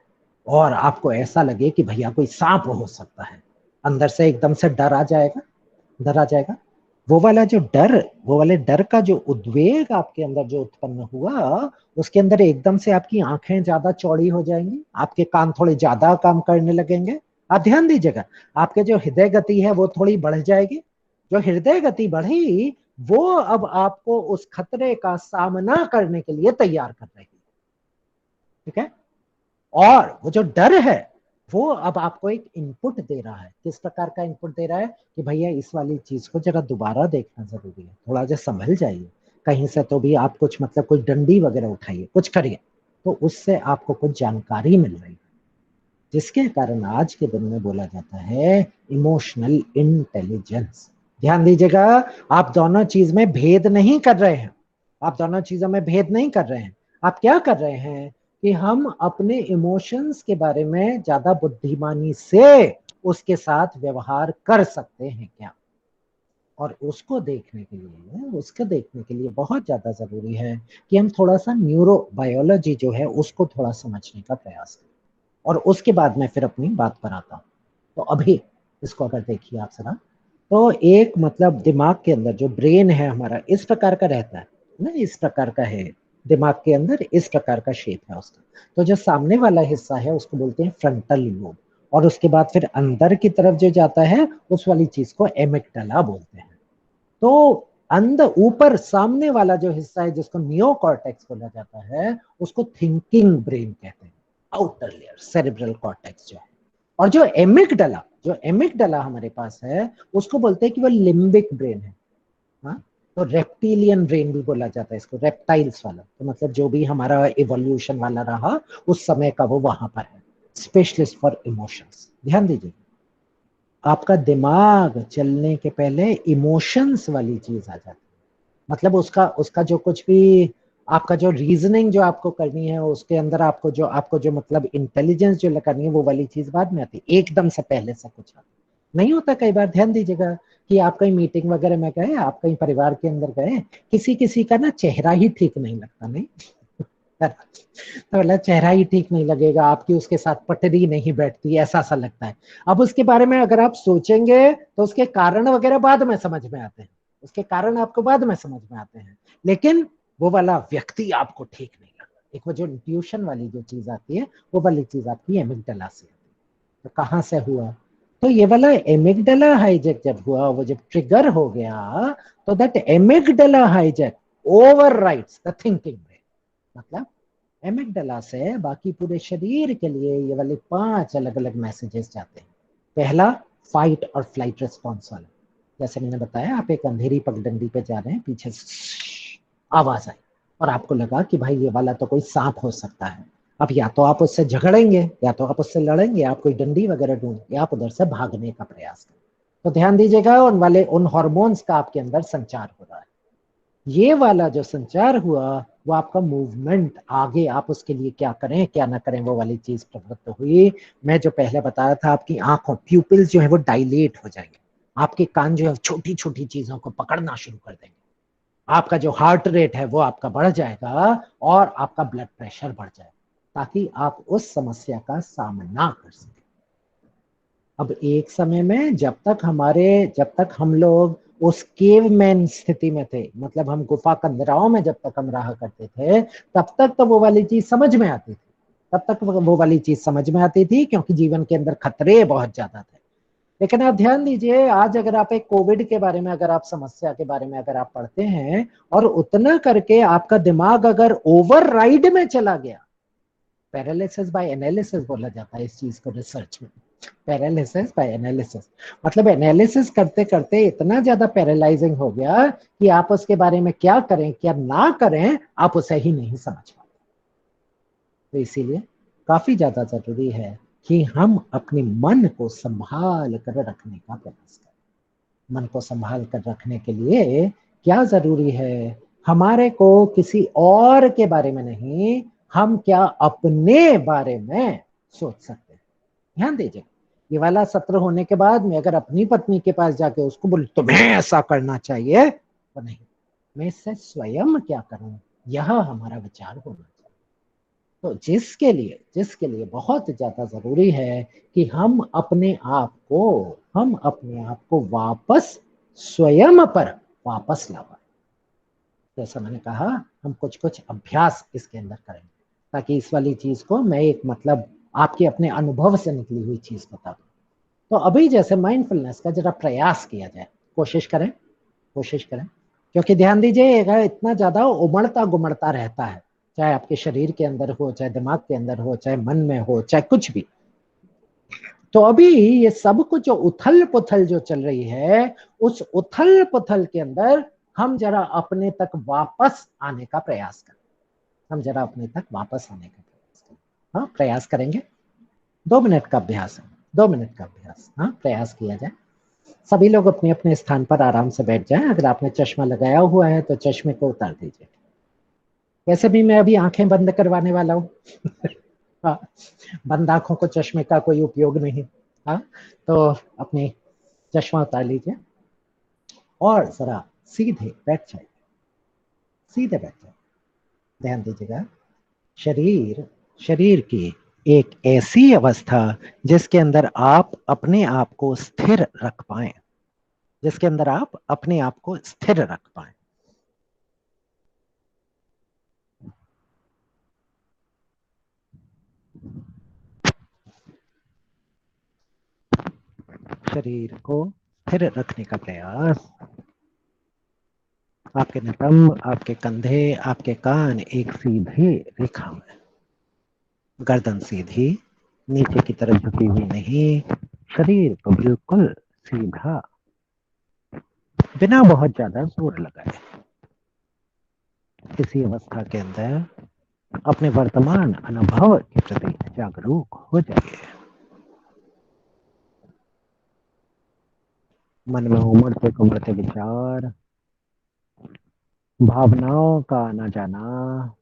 Speaker 1: और आपको ऐसा लगे कि भैया कोई सांप हो सकता है, अंदर से एकदम से डर आ जाएगा। वो वाले डर का जो उद्वेग आपके अंदर जो उत्पन्न हुआ, उसके अंदर एकदम से आपकी आंखें ज्यादा चौड़ी हो जाएंगी, आपके कान थोड़े ज्यादा काम करने लगेंगे। आप ध्यान दीजिएगा, आपके जो हृदय गति है वो थोड़ी बढ़ जाएगी। जो हृदय गति बढ़ी वो अब आपको उस खतरे का सामना करने के लिए तैयार कर रही है। ठीक है, और वो जो डर है वो अब आपको एक इनपुट दे रहा है। किस प्रकार का इनपुट दे रहा है कि भैया इस वाली चीज को जरा दोबारा देखना जरूरी है, थोड़ा जो संभल जाइए, कहीं से तो भी आप कुछ मतलब कुछ डंडी वगैरह उठाइए, कुछ करिए। तो उससे आपको कुछ जानकारी मिल रही है, जिसके कारण आज के दिन में बोला जाता है इमोशनल इंटेलिजेंस। ध्यान दीजिएगा, आप दोनों चीज में भेद नहीं कर रहे हैं, आप दोनों चीजों में भेद नहीं कर रहे हैं। आप क्या कर रहे हैं कि हम अपने इमोशंस के बारे में ज्यादा बुद्धिमानी से उसके साथ व्यवहार कर सकते हैं क्या, और उसको देखने के लिए बहुत ज्यादा जरूरी है कि हम थोड़ा सा न्यूरोबायोलॉजी जो है उसको थोड़ा समझने का प्रयास करें, और उसके बाद मैं फिर अपनी बात पर आता हूँ। तो अभी इसको अगर देखिए आप जरा, तो एक मतलब दिमाग के अंदर जो ब्रेन है हमारा इस प्रकार का रहता है ना, इस प्रकार का है दिमाग के अंदर, इस प्रकार का शेप है उसका। तो जो सामने वाला हिस्सा है उसको बोलते हैं फ्रंटल लोब, और उसके बाद फिर अंदर की तरफ जो जाता है उस वाली चीज को एमिग्डाला बोलते हैं। तो अंदर ऊपर सामने वाला जो हिस्सा है जिसको नियोकॉर्टेक्स बोला जाता है, उसको थिंकिंग ब्रेन कहते हैं, आउटर लेयर सेरेब्रल कॉर्टेक्स जो है। और जो एमिग्डाला हमारे पास है उसको बोलते हैं कि वो लिम्बिक ब्रेन है। हाँ, तो रेप्टिलियन ब्रेन भी बोला जाता है इसको, रेप्टाइल्स वाला। तो मतलब जो भी हमारा इवोल्यूशन वाला रहा उस समय का वो वहां पर है, स्पेशलिस्ट फॉर इमोशंस। ध्यान दीजिए, आपका दिमाग चलने के पहले इमोशंस वाली चीज आ जाती है। मतलब उसका जो कुछ भी आपका जो रीजनिंग जो आपको करनी है उसके अंदर आपको जो मतलब इंटेलिजेंस जो करनी है वो वाली चीज बाद में आती है, एकदम से पहले से कुछ नहीं होता। कई बार ध्यान दीजिएगा कि आप कहीं मीटिंग वगैरह में गए, आप कहीं परिवार के अंदर गए, किसी का ना चेहरा ही ठीक नहीं लगता, नहीं तो मतलब चेहरा ही ठीक नहीं लगेगा, आपकी उसके साथ पटरी नहीं बैठती, ऐसा सा लगता है। अब उसके बारे में अगर आप सोचेंगे तो उसके कारण वगैरह बाद में समझ में आते हैं, उसके कारण आपको बाद में समझ में आते हैं, लेकिन वो वाला व्यक्ति आपको ठीक नहीं लगता। एक वो जो इंट्यूशन वाली जो चीज आती है वो वाली चीज आपकी एमिग्डाला से आती है। तो कहाँ से हुआ, तो ये वाला एमिग्डाला हाईजैक जब हुआ, वो जब ट्रिगर हो गया, तो that amygdala hijack overrides the thinking brain. मतलब एमिगडाला से बाकी पूरे शरीर के लिए ये वाले 5 अलग अलग मैसेजेस जाते हैं। पहला फाइट और फ्लाइट रिस्पॉन्स वाला, जैसे मैंने बताया आप एक अंधेरी पगडंडी पे जा रहे हैं, पीछे से आवाज आई और आपको लगा कि भाई ये वाला तो कोई सांप हो सकता है। अब या तो आप उससे झगड़ेंगे या तो आप उससे लड़ेंगे, आप कोई डंडी वगैरह ढूंढेंगे, आप उधर से भागने का प्रयास करें। तो ध्यान दीजिएगा उन हार्मोन्स का आपके अंदर संचार हो रहा है। ये वाला जो संचार हुआ वो आपका मूवमेंट, आगे आप उसके लिए क्या करें क्या ना करें वो वाली चीज प्रवृत्त हुई। मैं जो पहले बताया था, आपकी आंखों प्यूपिल्स जो है वो डायलेट हो जाएंगे, आपके कान जो है छोटी छोटी चीजों को पकड़ना शुरू कर देंगे, आपका जो हार्ट रेट है वो आपका बढ़ जाएगा और आपका ब्लड प्रेशर बढ़ जाएगा, ताकि आप उस समस्या का सामना कर सकें। अब एक समय में जब तक हम लोग उस केवमैन स्थिति में थे, मतलब हम गुफा कंदराओं में जब तक हम रहा करते थे, तब तक तो वो वाली चीज समझ में आती थी, क्योंकि जीवन के अंदर खतरे बहुत ज्यादा थे। लेकिन आप ध्यान दीजिए, आज अगर आप एक कोविड के बारे में, अगर आप समस्या के बारे में अगर आप पढ़ते हैं और उतना करके आपका दिमाग अगर ओवरराइड में चला गया, पैरालिसिस बाय एनालिसिस बोला जाता है इस चीज को रिसर्च में, पैरालिसिस बाय एनालिसिस, मतलब एनालिसिस करते करते इतना ज्यादा पैरालाइजिंग हो गया कि आप उसके बारे में क्या करें क्या ना करें आप उसे ही नहीं समझ पाते। तो इसीलिए काफी ज्यादा जरूरी है कि हम अपने मन को संभाल कर रखने का प्रयास करें। मन को संभाल कर रखने के लिए क्या जरूरी है, हमारे को किसी और के बारे में नहीं, हम क्या अपने बारे में सोच सकते हैं। ध्यान दीजिए, ये वाला सत्र होने के बाद मैं अगर अपनी पत्नी के पास जाके उसको बोलूं तुम्हें ऐसा करना चाहिए, तो नहीं, मैं इससे स्वयं क्या करूं, यह हमारा विचार होना चाहिए। तो जिसके लिए बहुत ज्यादा जरूरी है कि हम अपने आप को वापस स्वयं पर वापस लावा। जैसा मैंने कहा, हम कुछ कुछ अभ्यास इसके अंदर करेंगे ताकि इस वाली चीज को मैं एक मतलब आपके अपने अनुभव से निकली हुई चीज बता दूं। तो अभी जैसे माइंडफुलनेस का जरा प्रयास किया जाए, कोशिश करें, क्योंकि ध्यान दीजिएगा इतना ज्यादा उमड़ता गुमड़ता रहता है, चाहे आपके शरीर के अंदर हो, चाहे दिमाग के अंदर हो, चाहे मन में हो, चाहे कुछ भी। तो अभी ये सब कुछ जो उथल पुथल जो चल रही है, उस उथल पुथल के अंदर हम जरा अपने तक वापस आने का प्रयास करें। हाँ, प्रयास करेंगे। 2 मिनट का अभ्यास है, 2 मिनट का अभ्यास। हाँ, प्रयास किया जाए। सभी लोग अपने अपने स्थान पर आराम से बैठ जाएं। अगर आपने चश्मा लगाया हुआ है तो चश्मे को उतार दीजिए। वैसे भी मैं अभी आंखें बंद करवाने वाला हूँ। हाँ, बंद आंखों को चश्मे का कोई उपयोग नहीं। हाँ, तो अपनी चश्मा उतार लीजिए और जरा सीधे बैठ जाइए, ध्यान दीजिएगा, शरीर की एक ऐसी अवस्था जिसके अंदर आप अपने आप को स्थिर रख पाए, शरीर को स्थिर रखने का प्रयास। आपके नितंब, आपके कंधे, आपके कान एक सीधी रेखा में, गर्दन सीधी, नीचे की तरफ झुकी हुई नहीं, शरीर को बिल्कुल सीधा, बिना बहुत ज्यादा जोर लगाए। इसी अवस्था के अंदर अपने वर्तमान अनुभव के प्रति जागरूक हो जाइए। मन में उमड़ते उमड़ते विचार, भावनाओं का आना जाना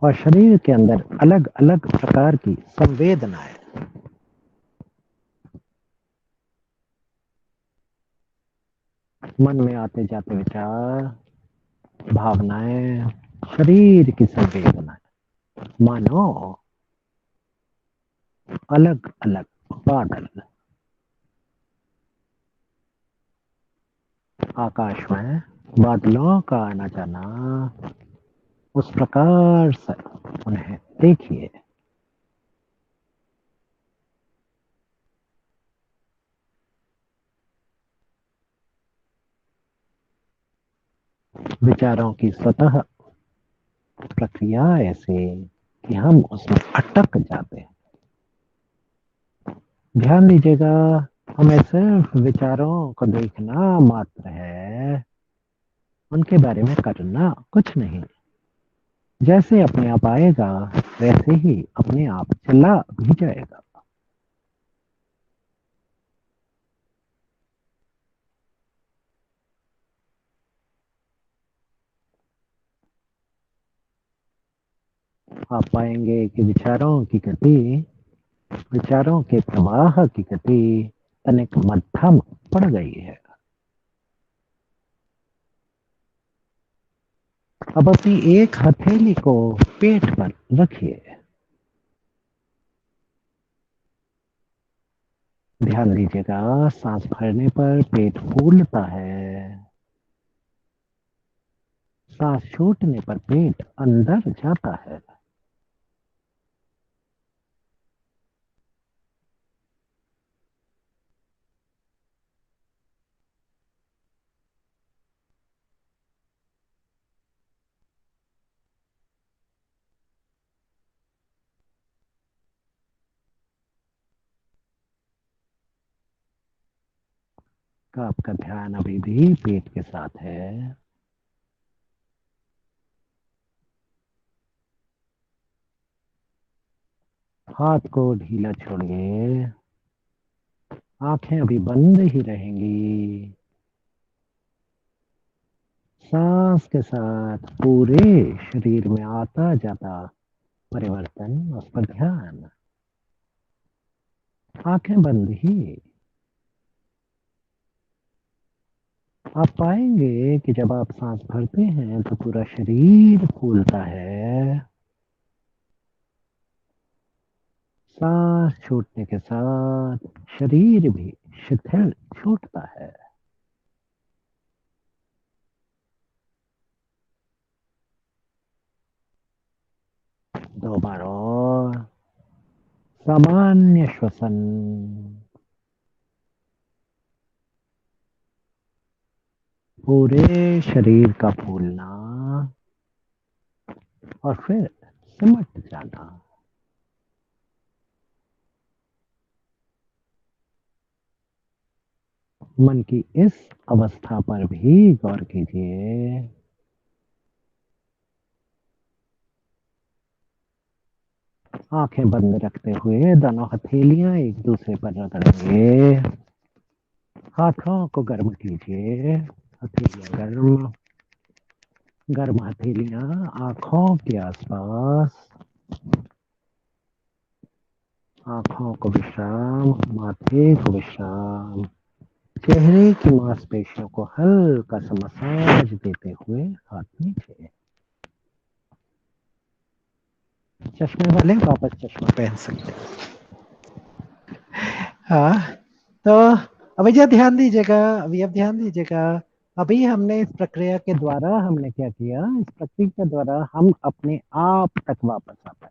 Speaker 1: और शरीर के अंदर अलग अलग प्रकार की संवेदनाएं, मन में आते जाते विचार, भावनाएं, शरीर की संवेदनाएं मानो अलग अलग बादल आकाश में, बादलों का आना जाना, उस प्रकार से उन्हें देखिए। विचारों की सतह
Speaker 6: प्रक्रिया ऐसे कि हम उसमें अटक जाते हैं। ध्यान दीजिएगा, हमें सिर्फ विचारों को देखना मात्र है, उनके बारे में करना कुछ नहीं। जैसे अपने आप आएगा वैसे ही अपने आप चला भी जाएगा। आप पाएंगे कि विचारों की गति, विचारों के प्रवाह की गति तनिक मध्यम पड़ गई है। अब अपनी एक हथेली को पेट पर रखिए। ध्यान दीजिएगा, सांस भरने पर पेट फूलता है, सांस छूटने पर पेट अंदर जाता है। का आपका ध्यान अभी भी पेट के साथ है। हाथ को ढीला छोड़िए, आंखें अभी बंद ही रहेंगी। सांस के साथ पूरे शरीर में आता जाता परिवर्तन, उस पर ध्यान। आंखें बंद ही। आप पाएंगे कि जब आप सांस भरते हैं तो पूरा शरीर फूलता है, सांस छूटने के साथ शरीर भी शिथिल छूटता है। दो बार और सामान्य श्वसन। पूरे शरीर का फूलना और फिर सिमट जाना। मन की इस अवस्था पर भी गौर कीजिए। आंखें बंद रखते हुए दोनों हथेलियां एक दूसरे पर रगड़िए। हाथों को गर्म कीजिए, हथेलियां गर्म, गर्म हथेलियां आंखों के आसपास। आंखों को विश्राम, माथे को विश्राम, चेहरे की मांसपेशियों को हल्का सा मसाज देते हुए हाथ नीचे। चश्मे वाले वापस चश्मा पहन सकते हैं। हाँ, तो अभी जो ध्यान दीजिएगा, अभी अब ध्यान दीजिएगा। अभी हमने इस प्रक्रिया के द्वारा हमने क्या किया, इस प्रक्रिया के द्वारा हम अपने आप तक वापस आ पाए।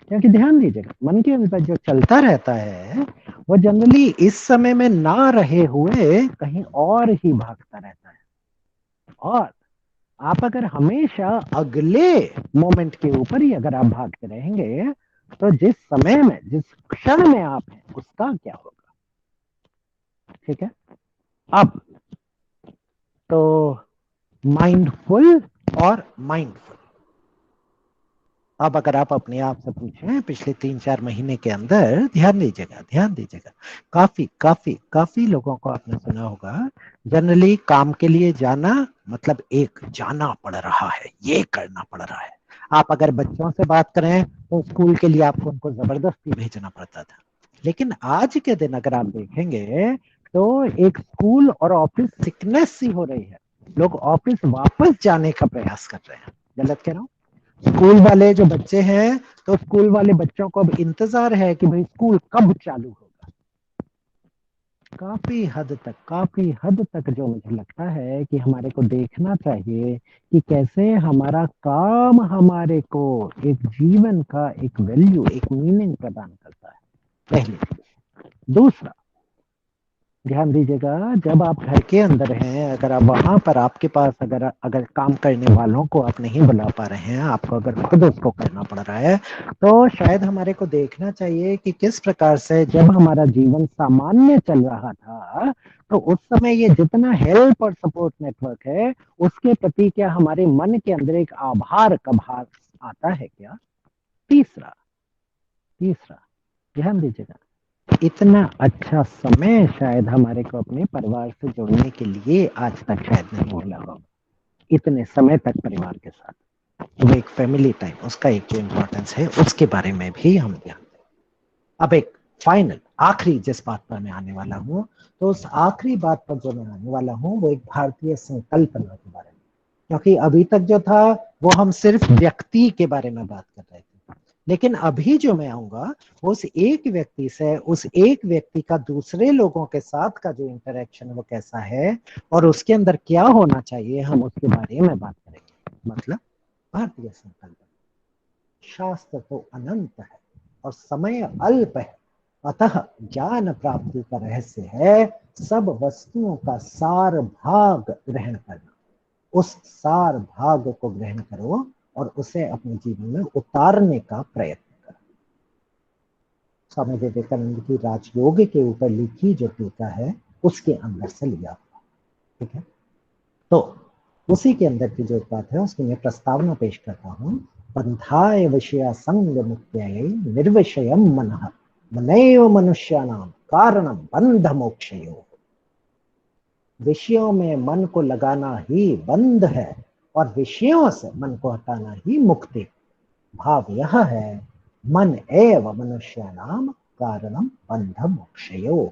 Speaker 6: क्योंकि ध्यान दीजिएगा, मन के अंदर जो चलता रहता है वो जनरली इस समय में ना रहे हुए कहीं और ही भागता रहता है। और आप अगर हमेशा अगले मोमेंट के ऊपर ही अगर आप भागते रहेंगे तो जिस समय में, जिस क्षण में आप हैं उसका क्या होगा। ठीक है, अब तो माइंडफुल और माइंडफुल। अब अगर आप अपने आप से पूछें पिछले 3-4 महीने के अंदर, ध्यान दीजिएगा, ध्यान दीजिएगा, काफी काफी काफी लोगों को आपने सुना होगा जनरली काम के लिए जाना मतलब एक जाना पड़ रहा है, ये करना पड़ रहा है। आप अगर बच्चों से बात करें तो स्कूल के लिए आपको उनको जबरदस्ती भेजना पड़ता था। लेकिन आज के दिन अगर आप देखेंगे तो एक स्कूल और ऑफिस सिकनेस सी हो रही है। लोग ऑफिस वापस जाने का प्रयास कर रहे हैं। गलत कह रहा हूं? स्कूल वाले जो बच्चे हैं तो स्कूल वाले बच्चों को अब इंतजार है कि भाई स्कूल कब चालू होगा। काफी हद तक जो मुझे लगता है कि हमारे को देखना चाहिए कि कैसे हमारा काम हमारे को एक जीवन का एक वैल्यू, एक मीनिंग प्रदान करता है। पहली चीज। दूसरा, ध्यान दीजिएगा, जब आप घर के अंदर हैं, अगर आप वहां पर आपके पास अगर अगर काम करने वालों को आप नहीं बुला पा रहे हैं, आपको अगर खुद उसको करना पड़ रहा है, तो शायद हमारे को देखना चाहिए कि किस प्रकार से जब हमारा जीवन सामान्य चल रहा था, तो उस समय ये जितना हेल्प और सपोर्ट नेटवर्क है, उसके प्रति क्या हमारे मन के अंदर एक आभार का भाव आता है क्या? तीसरा तीसरा ध्यान दीजिएगा, इतना अच्छा समय शायद हमारे को अपने परिवार से जुड़ने के लिए आज तक शायद नहीं मिला होगा, इतने समय तक परिवार के साथ। वो एक फैमिली टाइम, उसका एक जो इम्पोर्टेंस है उसके बारे में भी हम ध्यान दें। अब एक फाइनल आखिरी जिस बात पर मैं आने वाला हूं, तो उस आखिरी बात पर जो मैं आने वाला हूं वो एक भारतीय संकल्पना के बारे में, क्योंकि अभी तक जो था वो हम सिर्फ व्यक्ति के बारे में बात कर रहे थे, लेकिन अभी जो मैं आऊंगा उस एक व्यक्ति से, उस एक व्यक्ति का दूसरे लोगों के साथ का जो इंटरेक्शन है वो कैसा है और उसके अंदर क्या होना चाहिए, हम उसके बारे में बात करेंगे। मतलब भारतीय संकल्प, शास्त्र तो अनंत है और समय अल्प है, अतः ज्ञान प्राप्ति का रहस्य है सब वस्तुओं का सार भाग ग्रहण करना। उस सार भाग को ग्रहण करो और उसे अपने जीवन में उतारने का प्रयत्न करो। स्वामी विवेकानंद की राजयोग के ऊपर लिखी जो टीका है उसके अंदर से लिया हुआ, ठीक है। तो उसी के अंदर की जो बात है उसकी मैं प्रस्तावना पेश करता हूं। बंधाय विषय संग मुक्त्यै निर्विषयम मनः मनैव मनुष्याणां कारणम बंध मोक्षयो। विषयों में मन को लगाना ही बंध है और विषयों से मन को हटाना ही मुक्ति। भाव यह है मन एव मनुष्याणां कारणम बंध मोक्षयो।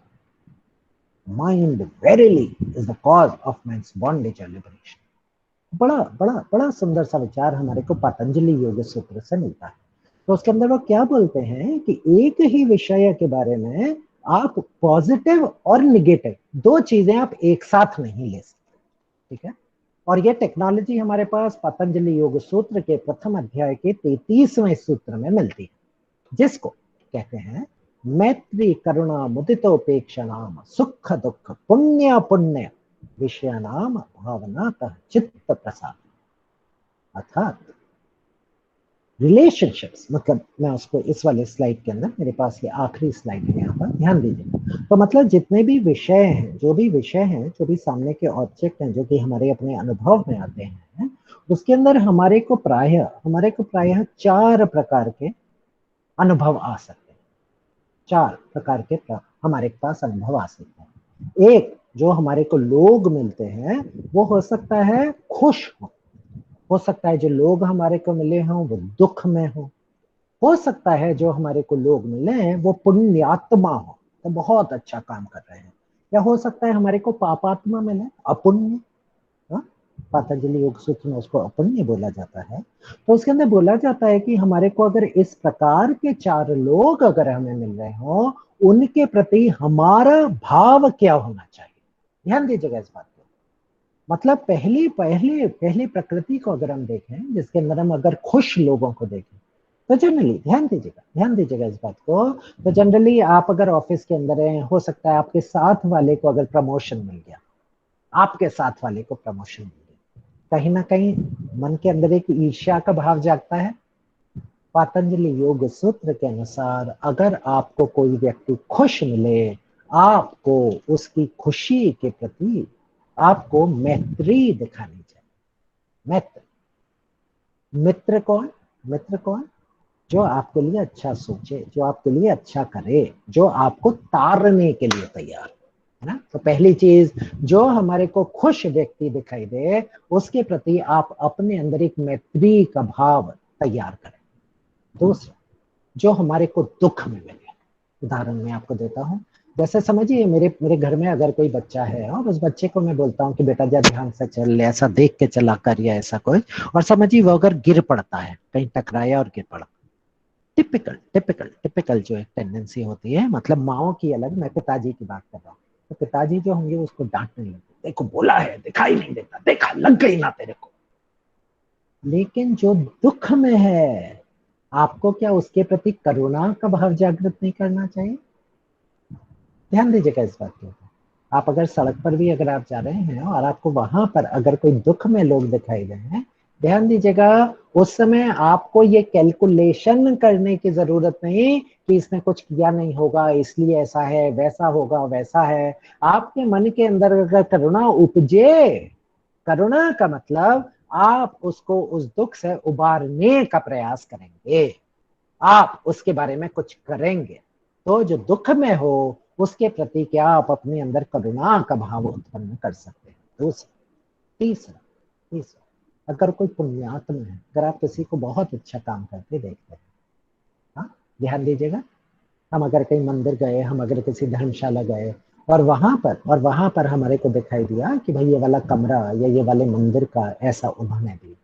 Speaker 6: Mind verily is the cause of man's bondage और लिबरेशन। बड़ा बड़ा बड़ा सुंदर सा विचार हमारे को पतंजलि योग सूत्र से मिलता है। तो उसके अंदर वो क्या बोलते हैं कि एक ही विषय के बारे में आप पॉजिटिव और निगेटिव दो चीजें आप एक साथ नहीं ले सकते, ठीक है। और ये टेक्नोलॉजी हमारे पास पतंजलि योग सूत्र के प्रथम अध्याय के 33वें सूत्र में मिलती है, जिसको कहते हैं मैत्री करुणा मुदितोपेक्षणाम सुख दुख पुण्य पुण्य विषयानाम भावनातः चित्त प्रसाद। अर्थात रिलेशनशिप्स, मतलब मैं उसको इस वाले स्लाइड के अंदर, मेरे पास ये आखिरी स्लाइड है यहाँ पर, ध्यान दीजिए। तो मतलब जितने भी विषय हैं, जो भी विषय हैं, जो भी सामने के ऑब्जेक्ट हैं, जो कि हमारे अपने अनुभव में आते हैं, उसके अंदर हमारे को प्रायः 4 प्रकार के अनुभव आ सकते हैं। 4 प्रकार के हमारे पास अनुभव आ सकते हैं। एक जो हमारे को लोग मिलते हैं वो हो सकता है खुश हो सकता है जो लोग हमारे को मिले हों वो दुख में हो सकता है जो हमारे को लोग मिले हैं वो पुण्यात्मा हो, तो बहुत अच्छा काम कर रहे हैं, या हो सकता है हमारे को पापात्मा मिले, अपुण्य। पतंजलि योग सूत्र में उसको अपुण्य बोला जाता है। तो उसके अंदर बोला जाता है कि हमारे को अगर इस प्रकार के 4 लोग अगर हमें मिल रहे हो, उनके प्रति हमारा भाव क्या होना चाहिए। ध्यान दीजिएगा इस बात को। मतलब पहली प्रकृति को अगर हम देखें, जिसके अंदर हम अगर खुश लोगों को देखें, तो जनरली ध्यान दीजिएगा इस बात को, तो जनरली आप अगर ऑफिस के अंदर हैं, हो सकता है आपके साथ वाले को अगर प्रमोशन मिल गया, आपके साथ वाले को प्रमोशन मिल गया, कहीं ना कहीं मन के अंदर एक ईर्ष्या का भाव जागता है। पतंजलि योग सूत्र के अनुसार अगर आपको कोई व्यक्ति खुश मिले, आपको उसकी खुशी के प्रति आपको मैत्री दिखानी चाहिए। मित्र कौन? जो आपके लिए अच्छा सोचे, जो आपके लिए अच्छा करे, जो आपको तारने के लिए तैयार है ना। तो पहली चीज, जो हमारे को खुश व्यक्ति दिखाई दे उसके प्रति आप अपने अंदर एक मैत्री का भाव तैयार करें। दूसरा, जो हमारे को दुख में मिले, उदाहरण मैं आपको देता हूं, जैसे समझिए मेरे घर में अगर कोई बच्चा है और उस बच्चे को मैं बोलता हूँ कि बेटा जा ध्यान से चल, ऐसा देख के चला कर या ऐसा कोई, और समझिए वो अगर गिर पड़ता है, कहीं टकराया और गिर पड़ा, टिपिकल जो एक टेंडेंसी होती है, मतलब माओ की अलग, मैं पिताजी की बात कर रहा हूँ, तो पिताजी जो होंगे उसको डांटने लगते, देखो बोला है, दिखाई नहीं देता, देखा लग गई ना तेरे को। लेकिन जो दुख में है, आपको क्या उसके प्रति करुणा का भाव जागृत नहीं करना चाहिए? ध्यान दीजिएगा इस बात के ऊपर।
Speaker 1: आप अगर सड़क पर भी अगर आप जा रहे हैं और आपको वहां पर अगर कोई दुख में लोग दिखाई दें, ध्यान दीजिएगा, उस समय आपको ये कैलकुलेशन करने की जरूरत नहीं कि इसने कुछ किया नहीं होगा इसलिए ऐसा है, वैसा होगा वैसा है। आपके मन के अंदर अगर करुणा उपजे, करुणा का मतलब आप उसको उस दुख से उबारने का प्रयास करेंगे, आप उसके बारे में कुछ करेंगे, तो जो दुख में हो उसके प्रति क्या आप अपने अंदर करुणा का भाव उत्पन्न कर सकते हैं। दूसरा, तीसरा, अगर कोई पुण्यात्म है, अगर आप किसी को बहुत अच्छा काम करते देखते हैं, हाँ ध्यान दीजिएगा, हम अगर कहीं मंदिर गए, हम अगर किसी धर्मशाला गए और वहां पर हमारे को दिखाई दिया कि भाई ये वाला कमरा या ये वाले मंदिर का ऐसा उन्होंने दिया,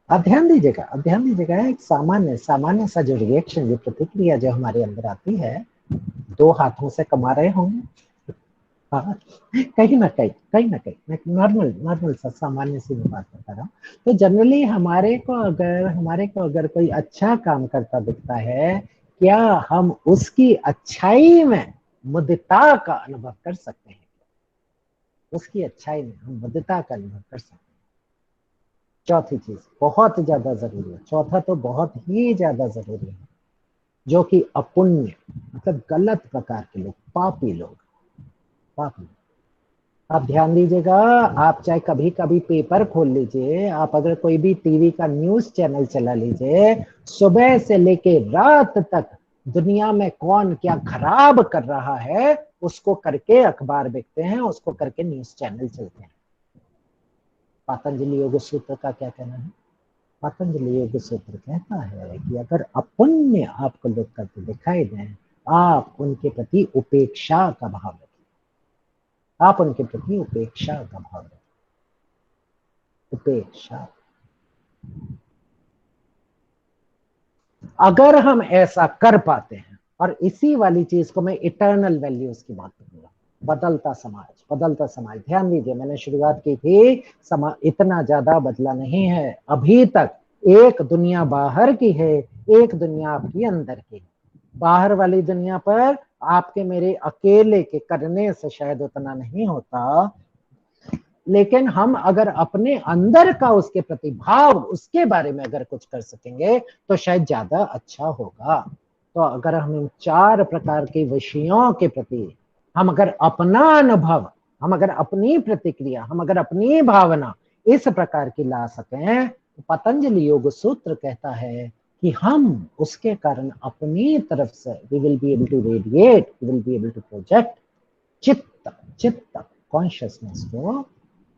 Speaker 1: आप ध्यान दीजिएगा, एक सामान्य सा जो रिएक्शन, जो प्रतिक्रिया जो हमारे अंदर आती है, 2 हाथों से कमा रहे होंगे, हाँ कहीं ना कहीं नॉर्मल सा सामान्य सी मैं बात बता रहा हूँ। तो जनरली हमारे को अगर कोई अच्छा काम करता दिखता है, क्या हम उसकी अच्छाई में मुदिता का अनुभव कर सकते हैं? उसकी अच्छाई में हम मुदिता का अनुभव कर सकते हैं। चौथी चीज बहुत ज्यादा जरूरी है, चौथा तो बहुत ही ज्यादा जरूरी है, जो कि अपुण्य मतलब गलत प्रकार के लोग, पापी लोग। आप ध्यान दीजिएगा, आप चाहे कभी कभी पेपर खोल लीजिए, आप अगर कोई भी टीवी का न्यूज चैनल चला लीजिए, सुबह से लेके रात तक दुनिया में कौन क्या खराब कर रहा है उसको करके अखबार बिकते हैं, उसको करके न्यूज चैनल चलते हैं। पतंजलि योग सूत्र का क्या कहना है? पतंजलि योग सूत्र कहता है कि अगर अपुण्य आपको लोग करते दिखाई दें, आप उनके प्रति उपेक्षा का भाव रखें, आप उनके प्रति उपेक्षा का भाव रखें। उपेक्षा, अगर हम ऐसा कर पाते हैं, और इसी वाली चीज को मैं इटर्नल वैल्यूज की बात करूंगा, बदलता समाज। ध्यान दीजिए, मैंने शुरुआत की थी, समाज इतना ज्यादा बदला नहीं है अभी तक। एक दुनिया बाहर की है, एक दुनिया आपकी अंदर की है। बाहर वाली दुनिया पर आपके मेरे अकेले के करने से शायद उतना नहीं होता, लेकिन हम अगर अपने अंदर का उसके प्रति भाव, उसके बारे में अगर कुछ कर सकेंगे तो शायद ज्यादा अच्छा होगा। तो अगर हम इन 4 प्रकार के विषयों के प्रति हम अगर अपना अनुभव, हम अगर अपनी प्रतिक्रिया, हम अगर अपनी भावना इस प्रकार की ला सकें, तो पतंजलि योग सूत्र कहता है कि हम उसके कारण अपनी तरफ से we will be able to radiate, we will be able to project चित्त कॉन्शियसनेस को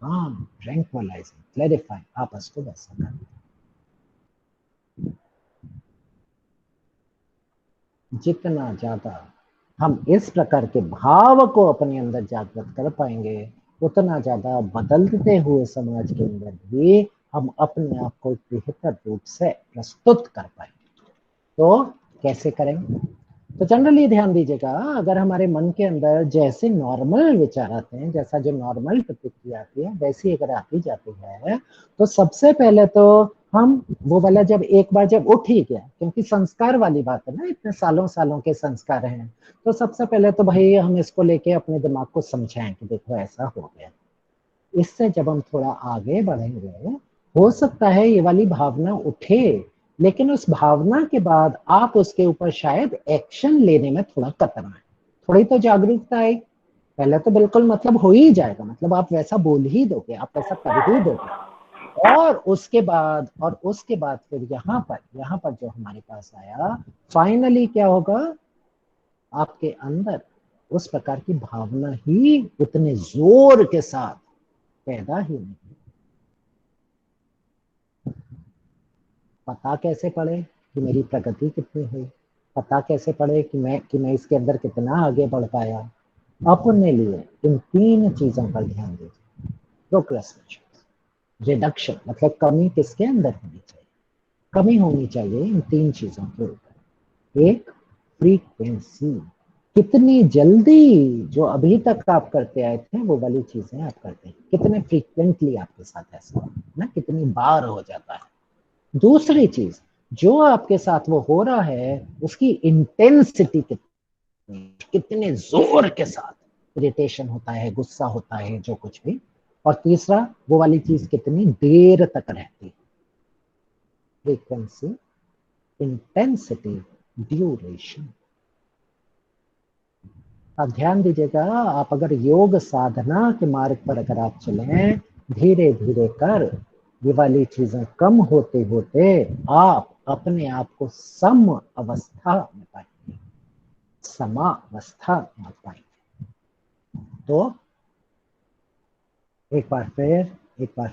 Speaker 1: ट्रैंक्विलाइजिंग, क्लैरिफाइंग, आपस को वैसा कर। जितना ज्यादा हम इस प्रकार के भाव को अपने अंदर जागृत कर पाएंगे, उतना ज्यादा बदलते हुए समाज के अंदर भी हम अपने आप को बेहतर रूप से प्रस्तुत कर पाएंगे। तो कैसे करेंगे? तो जनरली ध्यान दीजिएगा, अगर हमारे मन के अंदर जैसे नॉर्मल विचार आते हैं, जैसा जो नॉर्मल प्रतिक्रिया आती है वैसी अगर आती जाती है, तो सबसे पहले तो हम वो वाला जब एक बार जब उठ ही गया, क्योंकि संस्कार वाली बात है ना, इतने सालों के संस्कार हैं, तो सबसे पहले तो भाई हम इसको लेके अपने दिमाग को समझाएं कि देखो ऐसा हो गया। इससे जब हम थोड़ा आगे बढ़ेंगे, हो सकता है ये वाली भावना उठे, लेकिन उस भावना के बाद आप उसके ऊपर शायद एक्शन लेने में थोड़ा कतरा है, थोड़ी तो जागरूकता आई। पहले तो बिल्कुल मतलब हो ही जाएगा, मतलब आप वैसा बोल ही दोगे, आप वैसा कर ही दोगे, और उसके बाद फिर यहाँ पर जो हमारे पास आया, फाइनली क्या होगा, आपके अंदर उस प्रकार की भावना ही उतने जोर के साथ पैदा ही नहीं। पता कैसे पड़े कि मेरी प्रगति कितनी हुई? पता कैसे पड़े कि मैं इसके अंदर कितना आगे बढ़ पाया? अपने लिए इन 3 चीजों पर ध्यान दीजिए। प्रोक्रेस्टिनेशन, रिडक्शन मतलब कमी किसके अंदर होनी चाहिए? कमी होनी चाहिए इन 3 चीजों के ऊपर। एक, फ्रीक्वेंसी, कितनी जल्दी जो अभी तक आप करते आए थे वो वाली चीजें आप करते हैं, कितने फ्रीक्वेंटली आपके साथ ऐसा हो ना, कितनी बार हो जाता है। दूसरी चीज, जो आपके साथ वो हो रहा है उसकी इंटेंसिटी कितने जोर के साथ, इरिटेशन होता है, गुस्सा होता है, जो कुछ भी। और तीसरा, वो वाली चीज कितनी देर तक रहती है, फ्रीक्वेंसी, इंटेंसिटी, ड्यूरेशन। आप ध्यान दीजिएगा, आप अगर योग साधना के मार्ग पर अगर आप चलें, धीरे धीरे कर ये वाली चीजें कम होते होते आप अपने आप को सम अवस्था में पाएंगे, समावस्था में पाएंगे। तो एक बार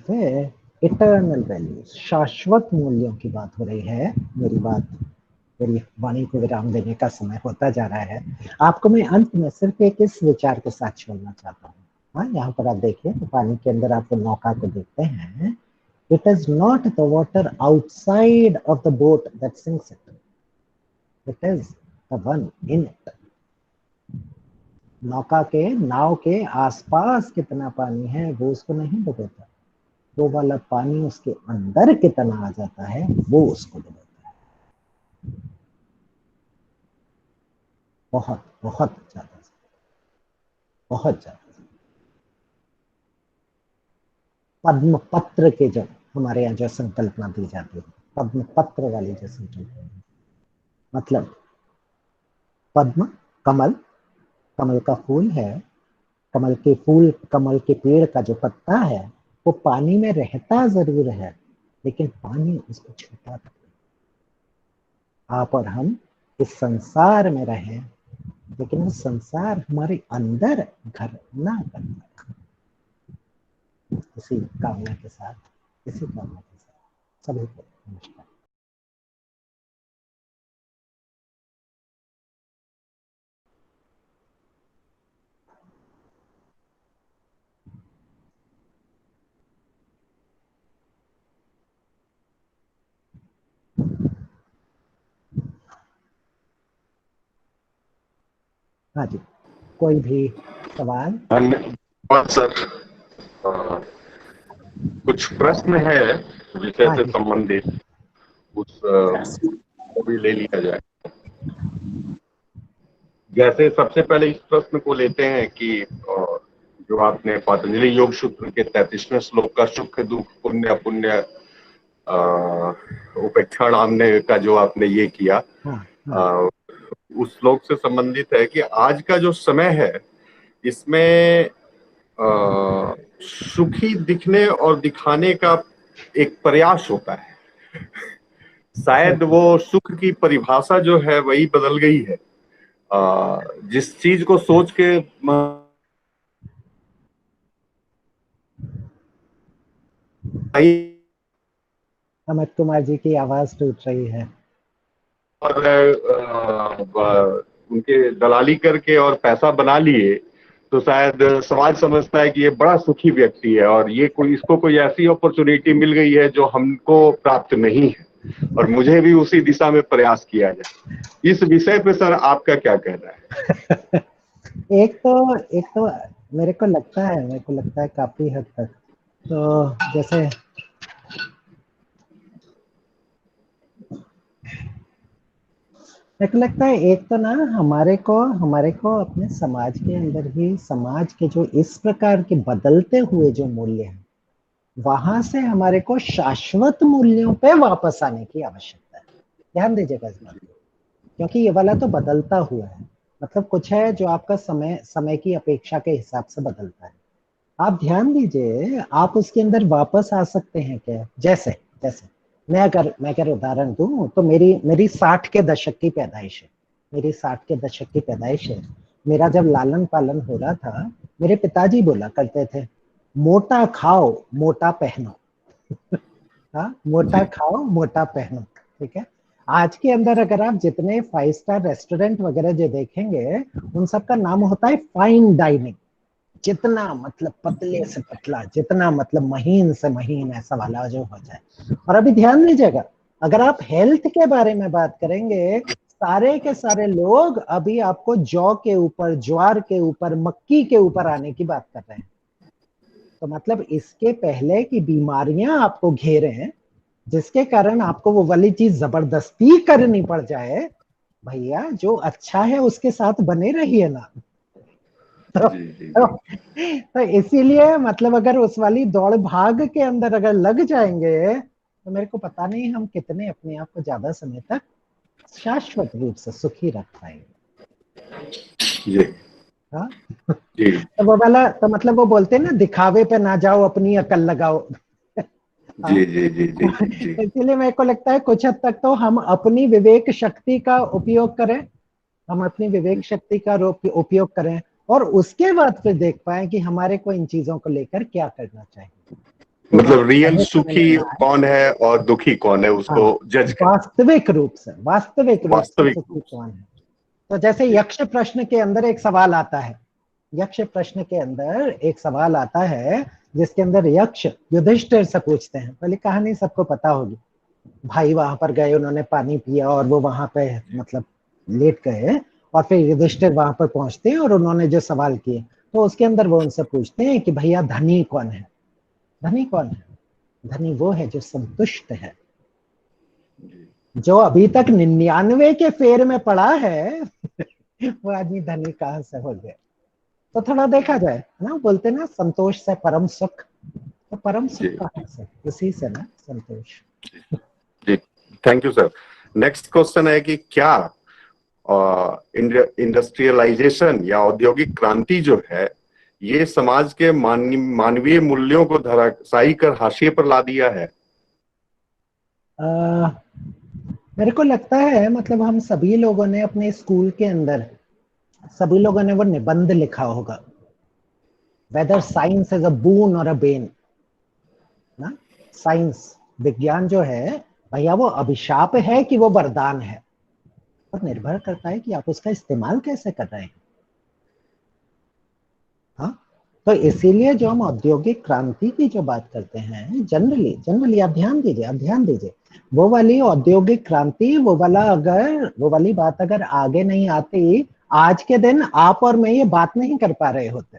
Speaker 1: फिर इटर्नल वैल्यूज, शाश्वत मूल्यों की बात हो रही है। मेरी वाणी को विराम देने का समय होता जा रहा है। आपको मैं अंत में सिर्फ एक इस विचार के साथ छोड़ना चाहता हूँ। हाँ, यहाँ पर आप देखिए तो पानी के अंदर आप नौका को देखते हैं। It is not the water outside of the boat that sinks it, it is the one in it. नौका के, नाव के आसपास कितना पानी है वो उसको नहीं डुबोता, वो वाला पानी उसके अंदर कितना आ जाता है वो उसको डुबोता है। बहुत बहुत ज्यादा, बहुत ज्यादा। पद्म पत्र के जब हमारे यहाँ जो संकल्पना दी जाती है, पद्म पत्र वाली जो संकल्पना, मतलब पद्म कमल, कमल का फूल है, कमल के फूल, कमल के पेड़ का जो पत्ता है वो पानी में रहता जरूर है, लेकिन पानी उसको छूता नहीं। आप और हम इस संसार में रहें, लेकिन वो संसार हमारे अंदर घर ना कर पाए। इसी कामना के साथ सभी को नमस्कार। हाँ जी, कोई भी सवाल?
Speaker 7: धन्यवाद सर। कुछ प्रश्न है विषय
Speaker 1: हाँ
Speaker 7: से
Speaker 1: जी।
Speaker 7: संबंधित, उस को भी ले लिया जाए। जैसे सबसे पहले इस प्रश्न को लेते हैं कि जो आपने पतंजलि योग सूत्र के 33वें श्लोक का सुख दुख पुण्य अपुण्य उपेक्षा नामने का जो आपने ये किया, उस श्लोक से संबंधित है कि आज का जो समय है इसमें सुखी दिखने और दिखाने का एक प्रयास होता है। शायद वो सुख की परिभाषा जो है वही बदल गई है। जिस चीज को सोच के
Speaker 1: अमित कुमार जी की आवाज टूट रही है।
Speaker 7: और उनके दलाली करके और पैसा बना लिए तो शायद समाज समझता है कि ये बड़ा सुखी व्यक्ति है और ये इसको कोई ऐसी अपॉर्चुनिटी मिल गई है जो हमको प्राप्त नहीं है, और मुझे भी उसी दिशा में प्रयास किया जाए। इस विषय पे सर आपका क्या कहना है?
Speaker 1: एक तो मेरे को लगता है काफी हद तक, तो जैसे मेरे को लगता है एक तो ना हमारे को अपने समाज के अंदर ही, समाज के जो इस प्रकार के बदलते हुए जो मूल्य हैं, वहां से हमारे को शाश्वत मूल्यों पे वापस आने की आवश्यकता है। ध्यान दीजिएगा इस बात को, क्योंकि ये वाला तो बदलता हुआ है, मतलब कुछ है जो आपका समय की अपेक्षा के हिसाब से बदलता है। आप ध्यान दीजिए, आप उसके अंदर वापस आ सकते हैं क्या? जैसे मैं अगर उदाहरण दूं तो मेरी 60 के दशक की पैदाइश है। मेरा जब लालन पालन हो रहा था, मेरे पिताजी बोला करते थे, मोटा खाओ मोटा पहनो। हाँ, मोटा खाओ मोटा पहनो, ठीक है। आज के अंदर अगर आप जितने 5 स्टार रेस्टोरेंट वगैरह जो देखेंगे, उन सब का नाम होता है फाइन डाइनिंग। जितना मतलब पतले से पतला, जितना मतलब महीन से महीन, ऐसा वाला जो हो जाए। और अभी ध्यान दीजिएगा, अगर आप हेल्थ के बारे में बात करेंगे, सारे के सारे लोग अभी आपको जौ के ऊपर, ज्वार के ऊपर, मक्की के ऊपर आने की बात कर रहे हैं। तो मतलब इसके पहले की बीमारियां आपको घेरे हैं, जिसके कारण आपको वो वाली चीज जबरदस्ती करनी पड़ जाए, भैया जो अच्छा है उसके साथ बने रहिए ना। तो इसीलिए मतलब अगर उस वाली दौड़ भाग के अंदर अगर लग जाएंगे तो मेरे को पता नहीं हम कितने अपने आप को ज्यादा समय तक शाश्वत रूप से सुखी रख पाएंगे।
Speaker 7: जी
Speaker 1: हाँ
Speaker 7: जी
Speaker 1: तो वो वाला तो मतलब वो बोलते हैं ना, दिखावे पे ना जाओ, अपनी अकल लगाओ।
Speaker 7: जी जी जी जी जी
Speaker 1: इसीलिए मेरे को लगता है कुछ हद तक तो हम अपनी विवेक शक्ति का उपयोग करें, हम अपनी विवेक शक्ति का उपयोग करें और उसके बाद फिर देख पाए कि हमारे को इन चीजों को लेकर क्या करना चाहिए।
Speaker 7: मतलब रियल सुखी कौन है और दुखी कौन है उसको जज कर,
Speaker 1: वास्तविक रूप से
Speaker 7: वास्तविक
Speaker 1: सुखी कौन है। तो जैसे यक्ष प्रश्न के अंदर एक सवाल आता है, यक्ष प्रश्न के अंदर एक सवाल आता है जिसके अंदर यक्ष युधिष्ठिर से पूछते हैं, पहले कहानी सबको पता होगी, भाई वहां पर गए, उन्होंने पानी पिया और वो वहां पे मतलब लेट गए और फिर युधिष्ठिर वहां पर पहुंचते हैं और उन्होंने जो सवाल किए तो उसके अंदर वो उनसे पूछते हैं कि भैया धनी कौन है, धनी कौन है? धनी वो है जो संतुष्ट है, जो अभी तक 99 के फेर में पड़ा है वो आदमी धनी कहां से हो गया। तो थोड़ा देखा जाए ना, बोलते ना संतोष से परम सुख, तो परम सुख कहां से, उसी से ना संतोष।
Speaker 7: जी thank you sir. Next question है कि क्या इंडस्ट्रियलाइजेशन या औद्योगिक क्रांति जो है ये समाज के मानवीय मूल्यों को धराशायी कर हाशिए पर ला दिया है?
Speaker 1: मेरे को लगता है मतलब हम सभी लोगों ने अपने स्कूल के अंदर सभी लोगों ने वो निबंध लिखा होगा, वेदर साइंस इज अ बून और अ बेन ना। साइंस विज्ञान जो है भैया वो अभिशाप है कि वो वरदान है, पर निर्भर करता है कि आप उसका इस्तेमाल कैसे कर रहे हैं। हाँ तो इसीलिए जो हम औद्योगिक क्रांति की जो बात करते हैं, जनरली आप ध्यान दीजिए वो वाली औद्योगिक क्रांति, वो वाली बात अगर आगे नहीं आती, आज के दिन आप और मैं ये बात नहीं कर पा रहे होते।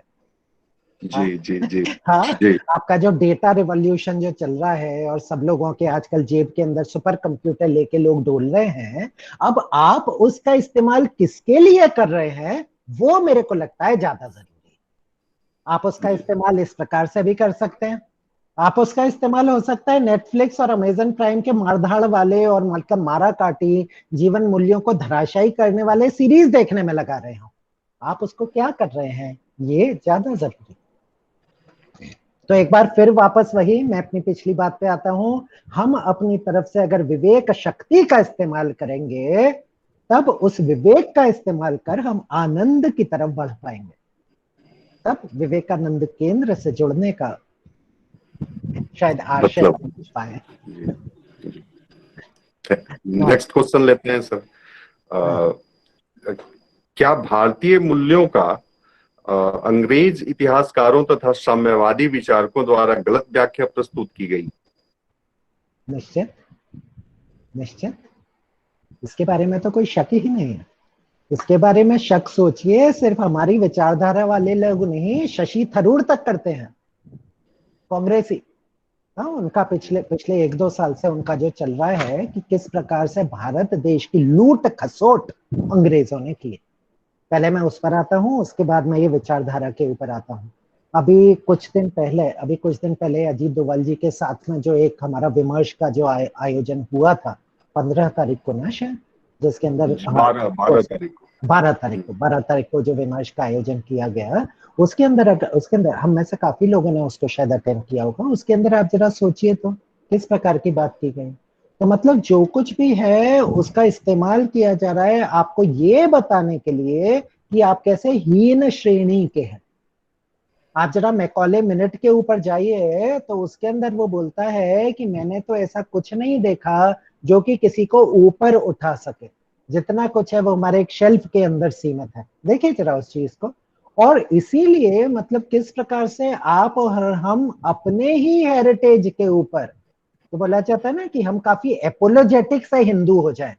Speaker 7: जी जी जी
Speaker 1: हाँ
Speaker 7: जी
Speaker 1: आपका जो डेटा रिवॉल्यूशन जो चल रहा है और सब लोगों के आजकल जेब के अंदर सुपर कंप्यूटर लेके लोग डोल रहे हैं, अब आप उसका इस्तेमाल किसके लिए कर रहे हैं वो मेरे को लगता है ज्यादा जरूरी। आप उसका इस्तेमाल इस प्रकार से भी कर सकते हैं, आप उसका इस्तेमाल हो सकता है नेटफ्लिक्स और अमेजन प्राइम के मारधाड़ वाले और मतलब मारा काटी जीवन मूल्यों को धराशायी करने वाले सीरीज देखने में लगा रहे हो, आप उसको क्या कर रहे हैं ये ज्यादा जरूरी। तो एक बार फिर वापस वही मैं अपनी पिछली बात पे आता हूं, हम अपनी तरफ से अगर विवेक शक्ति का इस्तेमाल करेंगे तब उस विवेक का इस्तेमाल कर हम आनंद की तरफ बढ़ पाएंगे, तब विवेकानंद केंद्र से जुड़ने का शायद आशय समझ पाए।
Speaker 7: नेक्स्ट क्वेश्चन लेते हैं सर। क्या भारतीय मूल्यों का अंग्रेज इतिहासकारों तथा साम्यवादी विचारकों द्वारा गलत व्याख्या प्रस्तुत की गई?
Speaker 1: निश्चित इसके बारे में तो कोई शक ही नहीं है। इसके बारे में शक सोचिए सिर्फ हमारी विचारधारा वाले लोग नहीं, शशि थरूर तक करते हैं, कांग्रेसी। हाँ उनका पिछले 1-2 साल से उनका जो चल रहा है कि किस प्रकार से भारत देश की लूट खसोट अंग्रेजों ने की। पहले मैं उस पर आता हूँ, उसके बाद मैं ये विचारधारा के ऊपर आता हूँ। अभी कुछ दिन पहले अजीत डोभाल जी के साथ में जो एक हमारा विमर्श का जो आयोजन हुआ था 15 तारीख को ना शायद, जिसके अंदर 12 तारीख को जो विमर्श का आयोजन किया गया, उसके अंदर हम में से काफी लोगों ने उसको शायद अटेंड किया होगा। उसके अंदर आप जरा सोचिए तो किस प्रकार की बात की गई। तो मतलब जो कुछ भी है उसका इस्तेमाल किया जा रहा है आपको ये बताने के लिए कि आप कैसे हीन श्रेणी के हैं। आप जरा मैकॉले मिनट के ऊपर जाइए तो उसके अंदर वो बोलता है कि मैंने तो ऐसा कुछ नहीं देखा जो कि किसी को ऊपर उठा सके, जितना कुछ है वो हमारे एक शेल्फ के अंदर सीमित है। देखिए जरा उस चीज को। और इसीलिए मतलब किस प्रकार से आप और हम अपने ही हेरिटेज के ऊपर, तो बोला जाता है ना कि हम काफी एपोलोजेटिक से हिंदू हो जाए,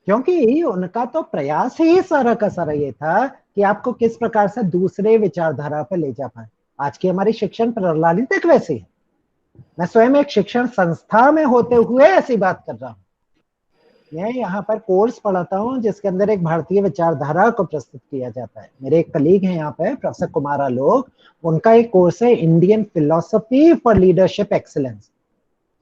Speaker 1: क्योंकि उनका तो प्रयास ही सारा का सारा ये था कि आपको किस प्रकार से दूसरे विचारधारा पर ले जा पाए। आज की हमारी शिक्षण प्रणाली तक वैसी है। मैं स्वयं एक शिक्षण संस्था में होते हुए ऐसी बात कर रहा हूं। मैं यहाँ पर कोर्स पढ़ाता हूँ जिसके अंदर एक भारतीय विचारधारा को प्रस्तुत किया जाता है। मेरे एक कलीग हैं यहाँ पे, प्रोफेसर कुमार आलोक, उनका एक कोर्स है Indian philosophy for leadership excellence,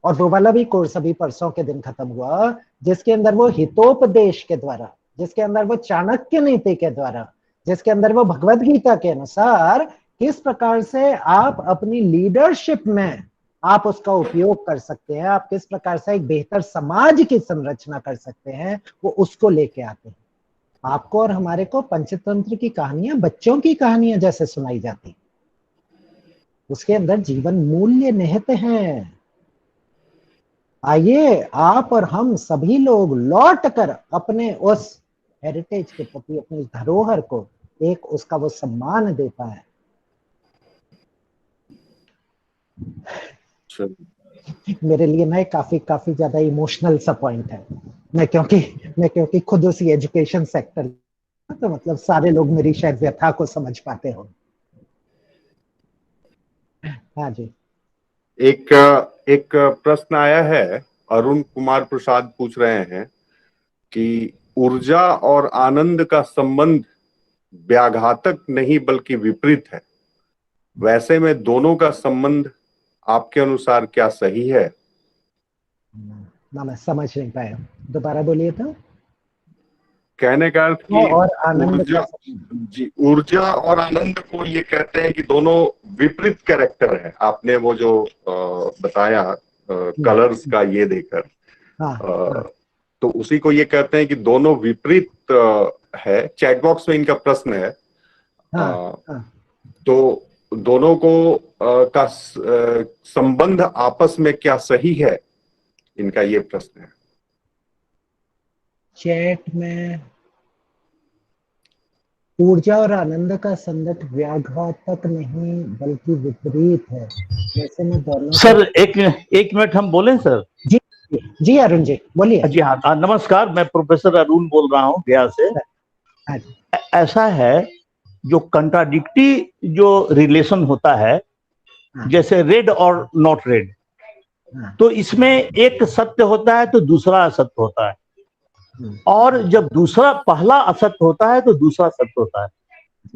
Speaker 1: और वो वाला भी कोर्स अभी परसों के दिन खत्म हुआ, जिसके अंदर वो हितोपदेश के द्वारा, जिसके अंदर वो चाणक्य नीति के द्वारा, जिसके अंदर वो भगवत गीता के अनुसार किस प्रकार से आप अपनी लीडरशिप में आप उसका उपयोग कर सकते हैं, आप किस प्रकार से एक बेहतर समाज की संरचना कर सकते हैं, वो उसको लेके आते हैं। आपको और हमारे को पंचतंत्र की कहानियां बच्चों की कहानियां जैसे सुनाई जाती, उसके अंदर जीवन मूल्य निहित हैं। आइए आप और हम सभी लोग लौट कर अपने उस हेरिटेज के प्रति, अपनी धरोहर को एक उसका वो सम्मान दे पाए। मेरे लिए ना काफी ज्यादा इमोशनल सा पॉइंट है। मैं क्योंकि खुद उसी एजुकेशन सेक्टर, तो मतलब सारे लोग मेरी शायद व्यथा को समझ पाते हो। हाँ जी। एक
Speaker 7: प्रश्न आया है, अरुण कुमार प्रसाद पूछ रहे हैं कि ऊर्जा और आनंद का संबंध व्याघातक नहीं बल्कि विपरीत है, वैसे में दोनों का संबंध आपके अनुसार क्या सही है?
Speaker 1: ना मैं समझ नहीं पाया, दोबारा बोलिए तो।
Speaker 7: कहने का अर्थ कि
Speaker 1: और आनंद
Speaker 7: ऊर्जा और आनंद को ये कहते हैं कि दोनों विपरीत कैरेक्टर है। आपने वो जो बताया कलर्स का ये देकर, तो उसी को ये कहते हैं कि दोनों विपरीत है। चैट बॉक्स में इनका प्रश्न है। तो दोनों को का संबंध आपस में क्या सही है, इनका ये प्रश्न है।
Speaker 1: चैट में ऊर्जा और आनंद का संबंध व्याघातक नहीं बल्कि विपरीत है, वैसे में दोनों।
Speaker 4: सर एक मिनट हम बोलें सर?
Speaker 1: जी अरुण जी बोलिए।
Speaker 4: जी हाँ, नमस्कार, मैं प्रोफेसर अरुण बोल रहा हूँ गया से। ऐसा है, जो कंट्राडिक्टी जो रिलेशन होता है, जैसे रेड और नॉट रेड, तो इसमें एक सत्य होता है तो दूसरा असत्य होता है, और जब दूसरा पहला असत्य होता है तो दूसरा सत्य होता है।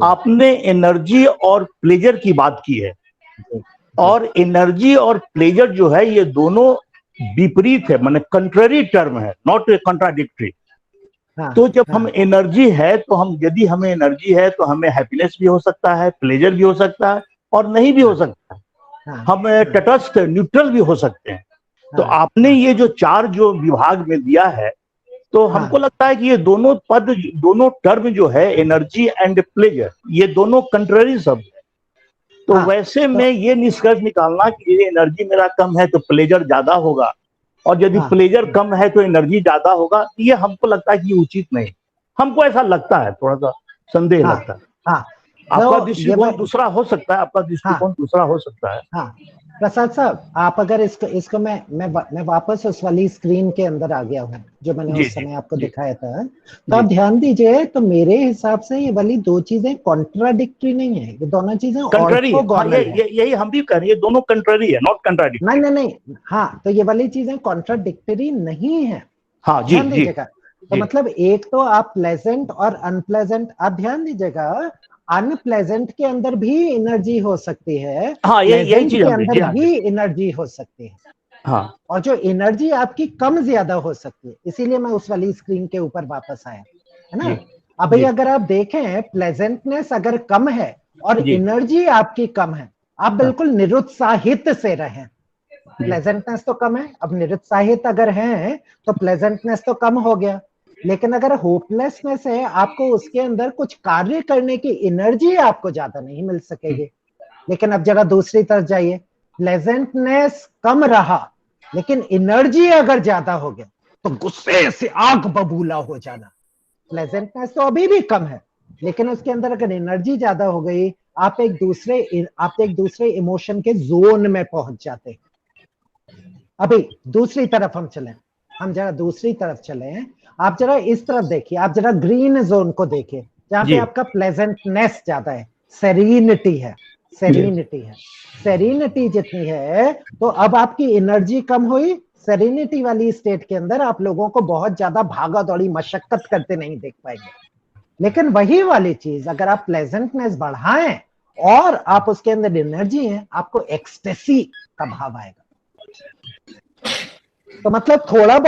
Speaker 4: आपने एनर्जी और प्लेजर की बात की है, और एनर्जी और प्लेजर जो है ये दोनों विपरीत है, माने कंट्ररी टर्म है, नॉट कंट्राडिक्टरी। तो जब हम एनर्जी है तो हम, यदि हमें एनर्जी है तो हमें हैप्पीनेस भी हो सकता है, प्लेजर भी हो सकता है, और नहीं भी हो सकता है। हम तटस्थ न्यूट्रल भी हो सकते हैं। तो आपने ये जो चार जो विभाग में दिया है, तो हमको लगता है कि ये दोनों पद, दोनों टर्म जो है एनर्जी एंड प्लेजर, ये दोनों कंट्ररी शब्द है। तो वैसे में ये निष्कर्ष निकालना कि ये एनर्जी मेरा कम है तो प्लेजर ज्यादा होगा, और यदि प्लेजर कम है तो एनर्जी ज्यादा होगा, ये हमको लगता है कि उचित नहीं। हमको ऐसा लगता है, थोड़ा सा संदेह लगता है। आपका दृष्टिकोण दूसरा हो सकता है, आपका दृष्टिकोण दूसरा हो सकता है।
Speaker 1: प्रसाद साहब, आप अगर इसको मैं वापस उस वाली स्क्रीन के अंदर आ गया हूँ जो मैंने उस समय आपको दिखाया था, तो आप ध्यान दीजिए, तो मेरे हिसाब से ये वाली दो चीजें कॉन्ट्राडिक्टरी नहीं है, ये दोनों चीजें ऑर्थोगोनल है।
Speaker 4: यही हम भी कह रहे हैं, ये दोनों कंट्ररी है, नॉट कंट्राडिक्टरी।
Speaker 1: नहीं। हाँ, तो ये वाली चीजें कॉन्ट्राडिक्टरी नहीं है।
Speaker 4: हाँ जी,
Speaker 1: ध्यान दीजिएगा। तो मतलब एक तो आप प्लेजेंट और अनप्लेजेंट, आप ध्यान दीजिएगा, अनप्लेजेंट के अंदर भी एनर्जी हो सकती है,
Speaker 4: हाँ, यही चीज
Speaker 1: के अंदर भी एनर्जी हो सकती है।
Speaker 4: हाँ,
Speaker 1: और जो एनर्जी आपकी कम ज्यादा हो सकती है, इसीलिए मैं उस वाली स्क्रीन के ऊपर वापस आया, है ना। अभी अगर आप देखें, प्लेजेंटनेस अगर कम है और एनर्जी आपकी कम है, आप बिल्कुल निरुत्साहित से रहें। प्लेजेंटनेस तो कम है, अब निरुत्साहित अगर हैं तो प्लेजेंटनेस तो कम हो गया। लेकिन अगर होपलेसनेस है, आपको उसके अंदर कुछ कार्य करने की एनर्जी आपको ज्यादा नहीं मिल सकेगी। लेकिन अब जरा दूसरी तरफ जाइए, प्लेजेंटनेस कम रहा लेकिन एनर्जी अगर ज्यादा हो गया तो गुस्से से आग बबूला हो जाना। प्लेजेंटनेस तो अभी भी कम है, लेकिन उसके अंदर अगर एनर्जी ज्यादा हो गई, आप एक दूसरे इमोशन के जोन में पहुंच जाते हैं। अभी दूसरी तरफ हम जरा दूसरी तरफ चले। आप जरा इस तरफ देखिए, आप जरा ग्रीन जोन को देखिए, जहां पे आपका प्लेजेंटनेस ज्यादा है, सेरेनिटी है। सेरेनिटी जितनी है, तो अब आपकी एनर्जी कम हुई, सेरेनिटी वाली स्टेट के अंदर आप लोगों को बहुत ज्यादा भागा दौड़ी मशक्कत करते नहीं देख पाएंगे। लेकिन वही वाली चीज अगर आप प्लेजेंटनेस बढ़ाएं और आप उसके अंदर एनर्जी है, आपको एक्सटेसी का भाव आएगा। तो मतलब थोड़ा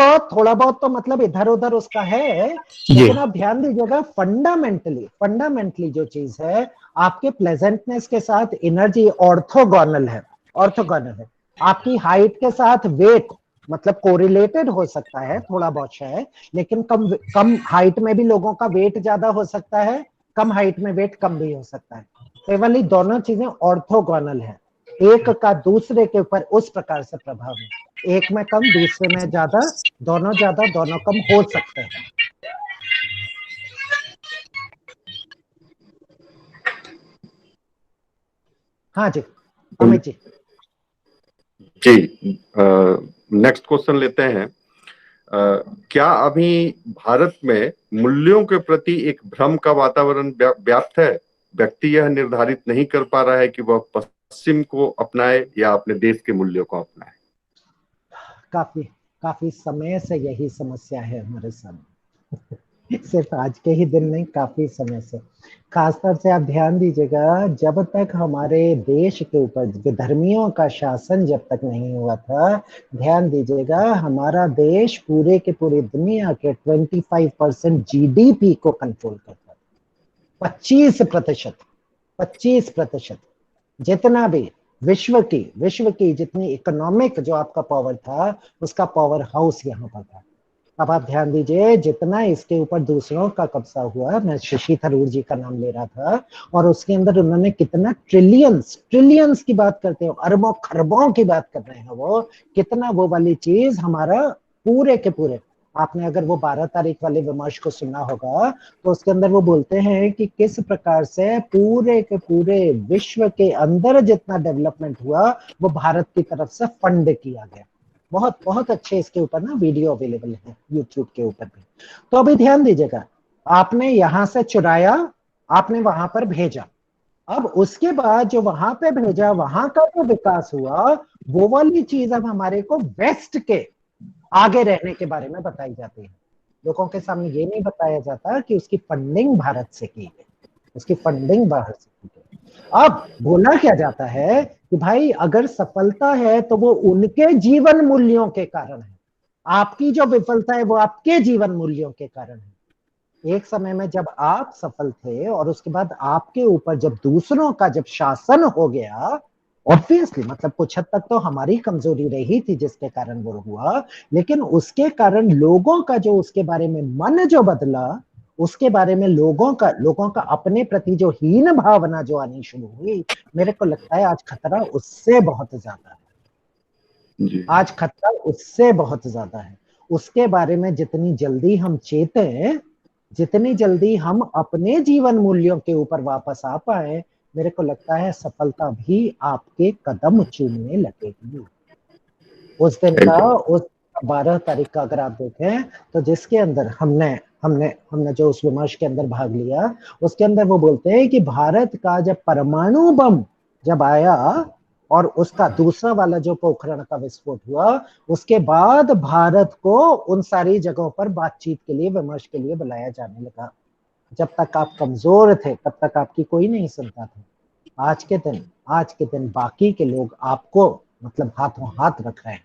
Speaker 1: बहुत तो मतलब इधर उधर उसका है, लेकिन आप ध्यान दीजिएगा फंडामेंटली जो चीज है आपके प्लेजेंटनेस के साथ एनर्जी ऑर्थोगोनल है। आपकी हाइट के साथ वेट मतलब कोरिलेटेड हो सकता है, थोड़ा बहुत है, लेकिन कम हाइट में भी लोगों का वेट ज्यादा हो सकता है, कम हाइट में वेट कम भी हो सकता है। तो वाली दोनों चीजें ऑर्थोगोनल है, एक का दूसरे के ऊपर उस प्रकार से प्रभाव है, एक में कम दूसरे में ज्यादा दोनों कम हो सकते हैं। हाँ जी अमित जी।
Speaker 7: नेक्स्ट क्वेश्चन लेते हैं। क्या अभी भारत में मूल्यों के प्रति एक भ्रम का वातावरण व्याप्त है? व्यक्ति यह निर्धारित नहीं कर पा रहा है कि वह पश्चिम को अपनाए या अपने देश के मूल्यों को अपनाए।
Speaker 1: काफी समय से यही समस्या है हमारे सामने सिर्फ आज के ही दिन नहीं, काफी समय से। खासतौर से आप ध्यान दीजिएगा, जब तक हमारे देश के ऊपर विधर्मियों का शासन जब तक नहीं हुआ था, ध्यान दीजिएगा हमारा देश पूरे के पूरे दुनिया के 25% जीडीपी को कंट्रोल करता था। 25% जितना भी विश्व की जितनी इकोनॉमिक जो आपका पावर था, उसका पावर हाउस यहाँ पर था। अब आप ध्यान दीजिए, जितना इसके ऊपर दूसरों का कब्जा हुआ, मैं शशि थरूर जी का नाम ले रहा था, और उसके अंदर उन्होंने कितना ट्रिलियंस की बात करते हैं, अरबों खरबों की बात कर रहे हैं, वो कितना वो वाली चीज हमारा पूरे के पूरे, आपने अगर वो 12 तारीख वाले विमर्श को सुना होगा तो उसके अंदर वो बोलते हैं कि किस प्रकार से पूरे के पूरे विश्व के अंदर जितना डेवलपमेंट हुआ वो भारत की तरफ से फंड किया गया। बहुत अच्छे इसके ऊपर ना वीडियो अवेलेबल है यूट्यूब के ऊपर भी। तो अभी ध्यान दीजिएगा, आपने यहां से चुराया, आपने वहां पर भेजा, अब उसके बाद जो वहां पे भेजा, वहां का जो विकास हुआ, वो वाली चीज अब हमारे को वेस्ट के आगे रहने के बारे में बताई जाती है। लोगों के सामने ये नहीं बताया जाता कि उसकी फंडिंग भारत से की गई, उसकी फंडिंग बाहर से की गई। अब बोला क्या जाता है कि भाई अगर सफलता है तो वो उनके जीवन मूल्यों के कारण है, आपकी जो विफलता है वो आपके जीवन मूल्यों के कारण है। एक समय में जब आप सफल थे और उसके बाद आपके ऊपर जब दूसरों का जब शासन हो गया, ऑब्वियसली मतलब कुछ हद तक तो हमारी कमजोरी रही थी जिसके कारण वो हुआ, लेकिन उसके कारण लोगों का जो उसके बारे में मन जो बदला, उसके बारे में लोगों का अपने प्रति जो हीन भावना जो आनी शुरू हुई, मेरे को लगता है आज खतरा उससे बहुत ज्यादा है। आज खतरा उससे बहुत ज्यादा है। उसके बारे में जितनी जल्दी हम चेतें, जितनी जल्दी हम अपने जीवन मूल्यों के ऊपर वापस आ पाए, मेरे को लगता है सफलता भी आपके कदम चूमने लगेगी। उस दिन का, उस 12 तारीख का अगर आप देखें तो जिसके अंदर हमने जो उस विमर्श के अंदर भाग लिया, उसके अंदर वो बोलते हैं कि भारत का जब परमाणु बम जब आया और उसका दूसरा वाला जो पोखरण का विस्फोट हुआ, उसके बाद भारत को उन सारी जगहों पर बातचीत के लिए, विमर्श के लिए बुलाया जाने लगा। जब तक आप कमजोर थे तब तक आपकी कोई नहीं सुनता था। आज के दिन बाकी के लोग आपको मतलब हाथों हाथ रख रहे हैं।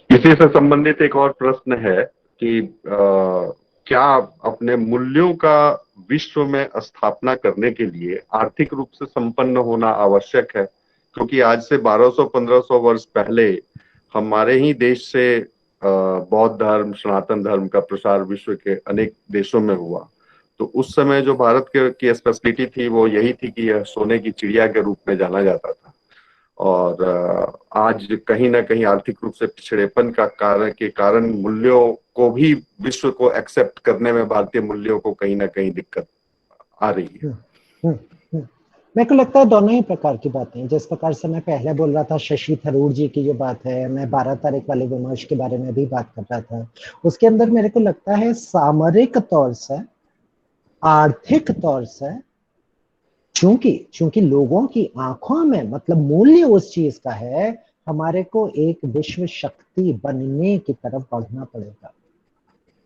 Speaker 7: इसी से संबंधित एक और प्रश्न है कि क्या अपने मूल्यों का विश्व में स्थापना करने के लिए आर्थिक रूप से संपन्न होना आवश्यक है? क्योंकि आज से 1200-1500 वर्ष पहले हमारे ही देश से बौद्ध धर्म, सनातन धर्म का प्रसार विश्व के अनेक देशों में हुआ। तो उस समय जो भारत की स्पेशलिटी थी वो यही थी कि यह सोने की चिड़िया के रूप में जाना जाता था। और आज कहीं ना कहीं आर्थिक रूप से पिछड़ेपन के कारण मूल्यों को भी, विश्व को एक्सेप्ट करने में भारतीय मूल्यों को कहीं ना कहीं दिक्कत आ रही है।
Speaker 1: मेरे को लगता है दोनों ही प्रकार की बातें, जिस प्रकार से मैं पहले बोल रहा था शशि थरूर जी की जो बात है, मैं 12 तारीख वाले विमर्श के बारे में भी बात कर रहा था, उसके अंदर मेरे को लगता है सामरिक तौर से, आर्थिक तौर से चूंकि लोगों की आंखों में मतलब मूल्य उस चीज का है, हमारे को एक विश्व शक्ति बनने की तरफ बढ़ना पड़ेगा।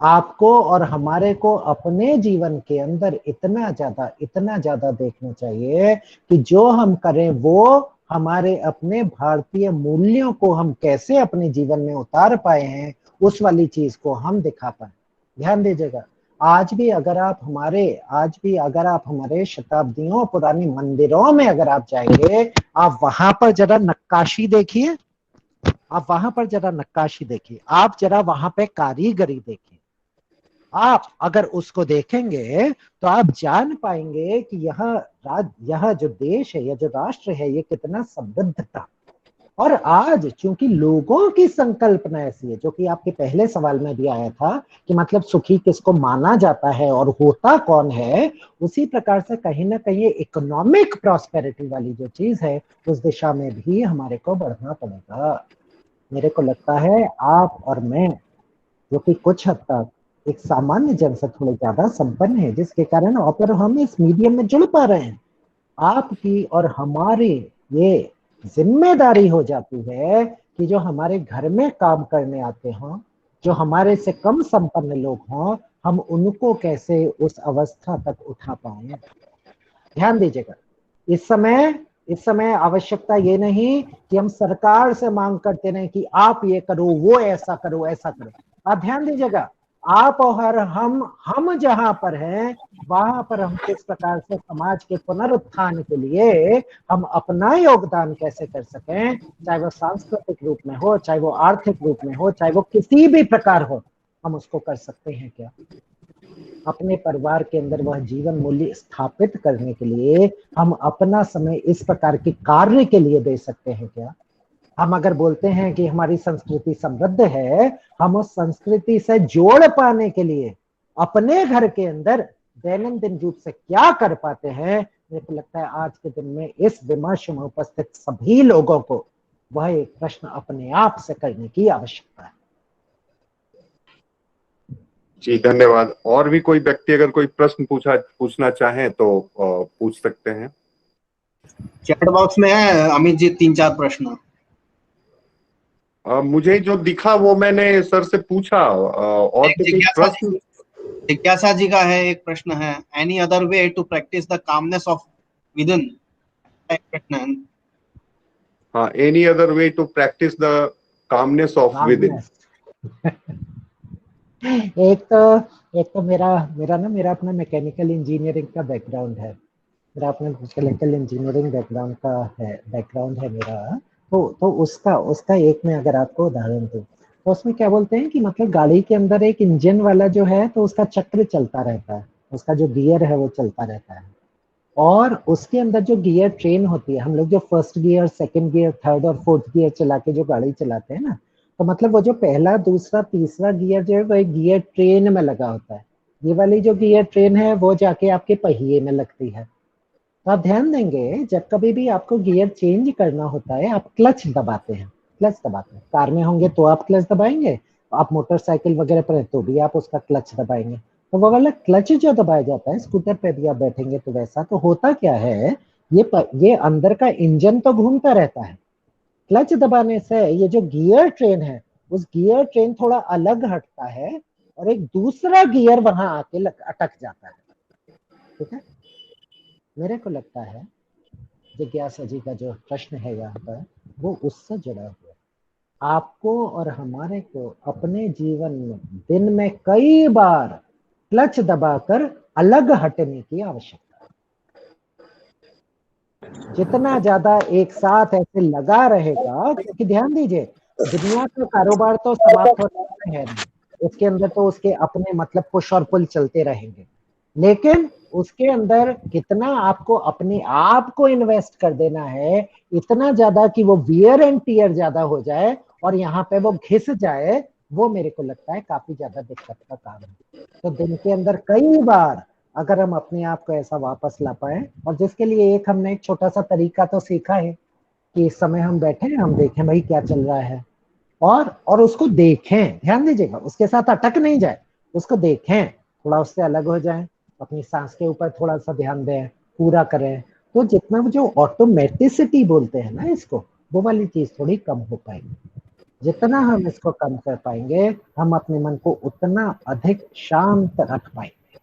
Speaker 1: आपको और हमारे को अपने जीवन के अंदर इतना ज्यादा देखना चाहिए कि जो हम करें वो हमारे अपने भारतीय मूल्यों को हम कैसे अपने जीवन में उतार पाए हैं, उस वाली चीज को हम दिखा पाए। ध्यान दीजिएगा, आज भी अगर आप हमारे शताब्दियों पुरानी मंदिरों में अगर आप जाएंगे, आप वहां पर जरा नक्काशी देखिए, आप जरा वहां पे कारीगरी देखिए। आप अगर उसको देखेंगे तो आप जान पाएंगे कि यह जो देश है, यह जो राष्ट्र है, ये कितना समृद्ध था। और आज चूंकि लोगों की संकल्पना ऐसी है, जो कि आपके पहले सवाल में भी आया था कि मतलब सुखी किसको माना जाता है और होता कौन है, उसी प्रकार से कहीं ना कहीं इकोनॉमिक प्रॉस्पेरिटी वाली जो चीज है, उस दिशा में भी हमारे को बढ़ना पड़ेगा। मेरे को लगता है आप और मैं, जो कि कुछ हद तक एक सामान्य जन से थोड़े ज्यादा संपन्न है, जिसके कारण और हम इस मीडियम में जुड़ पा रहे हैं, आपकी और हमारी ये जिम्मेदारी हो जाती है कि जो हमारे घर में काम करने आते हों, जो हमारे से कम संपन्न लोग हों, हम उनको कैसे उस अवस्था तक उठा पाए। ध्यान दीजिएगा, इस समय आवश्यकता ये नहीं कि हम सरकार से मांग करते रहे कि आप ये करो, वो ऐसा करो, ऐसा करो। आप ध्यान दीजिएगा, आप और हम जहां पर हैं, वहां पर हम किस प्रकार से समाज के पुनरुत्थान के लिए हम अपना योगदान कैसे कर सकें, चाहे वो सांस्कृतिक रूप में हो, चाहे वो आर्थिक रूप में हो, चाहे वो किसी भी प्रकार हो, हम उसको कर सकते हैं क्या? अपने परिवार के अंदर वह जीवन मूल्य स्थापित करने के लिए हम अपना समय इस प्रकार के कार्य के लिए दे सकते हैं क्या? हम अगर बोलते हैं कि हमारी संस्कृति समृद्ध है, हम उस संस्कृति से जोड़ पाने के लिए अपने घर के अंदर दैनंदिन रूप से क्या कर पाते हैं? मेरे को लगता है आज के दिन में इस विमर्श में उपस्थित सभी लोगों को वह एक प्रश्न अपने आप से करने की आवश्यकता है।
Speaker 7: जी धन्यवाद। और भी कोई व्यक्ति अगर कोई प्रश्न पूछना चाहे तो पूछ सकते हैं।
Speaker 5: चैट बॉक्स में है अमित जी 3-4 प्रश्न।
Speaker 7: मुझे जो दिखा वो मैंने सर से पूछा। और तो कोई प्रश्न?
Speaker 5: जिज्ञासा जी का है, एक प्रश्न है, any other way to practise the calmness of within इन?
Speaker 7: हाँ, any other way to practise the calmness of within इन।
Speaker 1: एक तो मेरा अपना मैकेनिकल इंजीनियरिंग का बैकग्राउंड है, मेरा अपना मैकेनिकल इंजीनियरिंग बैकग्राउंड है मेरा। तो उसका एक मैं अगर आपको उदाहरण दूं, तो उसमें क्या बोलते हैं कि मतलब गाड़ी के अंदर एक इंजन वाला जो है, तो उसका चक्र चलता रहता है, उसका जो गियर है वो चलता रहता है, और उसके अंदर जो गियर ट्रेन होती है, हम लोग जो first gear, second gear, third और फोर्थ गियर चला के जो गाड़ी चलाते हैं ना, तो मतलब वो जो पहला, दूसरा, तीसरा गियर जो है वो एक गियर ट्रेन में लगा होता है। ये वाली जो गियर ट्रेन है वो जाके आपके पहिए में लगती है। तो आप ध्यान देंगे, जब कभी भी आपको गियर चेंज करना होता है, आप क्लच दबाते हैं। कार में होंगे तो आप क्लच दबाएंगे, आप मोटरसाइकिल वगैरह पर है तो भी आप उसका क्लच दबाएंगे। तो वो वाला क्लच जो दबाया जाता है, स्कूटर पे भी आप बैठेंगे तो वैसा, तो होता क्या है, ये अंदर का इंजन तो घूमता रहता है, क्लच दबाने से ये जो गियर ट्रेन है, उस गियर ट्रेन थोड़ा अलग हटता है और एक दूसरा गियर वहां आके अटक जाता है। ठीक है, मेरे को लगता है जिज्ञासा जी का जो प्रश्न है यहाँ पर, वो उससे जुड़ा हुआ है। आपको और हमारे को अपने जीवन में दिन में कई बार क्लच दबाकर अलग हटने की आवश्यकता है। जितना ज्यादा एक साथ ऐसे लगा रहेगा, क्योंकि ध्यान दीजिए, दुनिया का कारोबार तो समाप्त होता है नहीं, उसके अंदर तो उसके अपने मतलब पुश और पुल चलते रहेंगे, लेकिन उसके अंदर कितना आपको अपने आप को इन्वेस्ट कर देना है, इतना ज्यादा कि वो वियर एंड टियर ज्यादा हो जाए और यहाँ पे वो घिस जाए, वो मेरे को लगता है काफी ज्यादा दिक्कत का काम है। तो दिन के अंदर कई बार अगर हम अपने आप को ऐसा वापस ला पाए, और जिसके लिए हमने एक छोटा सा तरीका तो सीखा है कि इस समय हम बैठे, हम देखें भाई क्या चल रहा है, और उसको देखें। ध्यान दीजिएगा, उसके साथ अटक नहीं जाए, उसको देखें, थोड़ा उससे अलग हो जाए, अपनी सांस के ऊपर थोड़ा सा ध्यान दें, पूरा करें, तो जितना जो ऑटोमेटिसिटी बोलते हैं ना इसको, वो वाली चीज थोड़ी कम हो पाएगी। जितना हम इसको कम कर पाएंगे, हम अपने मन को उतना अधिक शांत रख पाएंगे।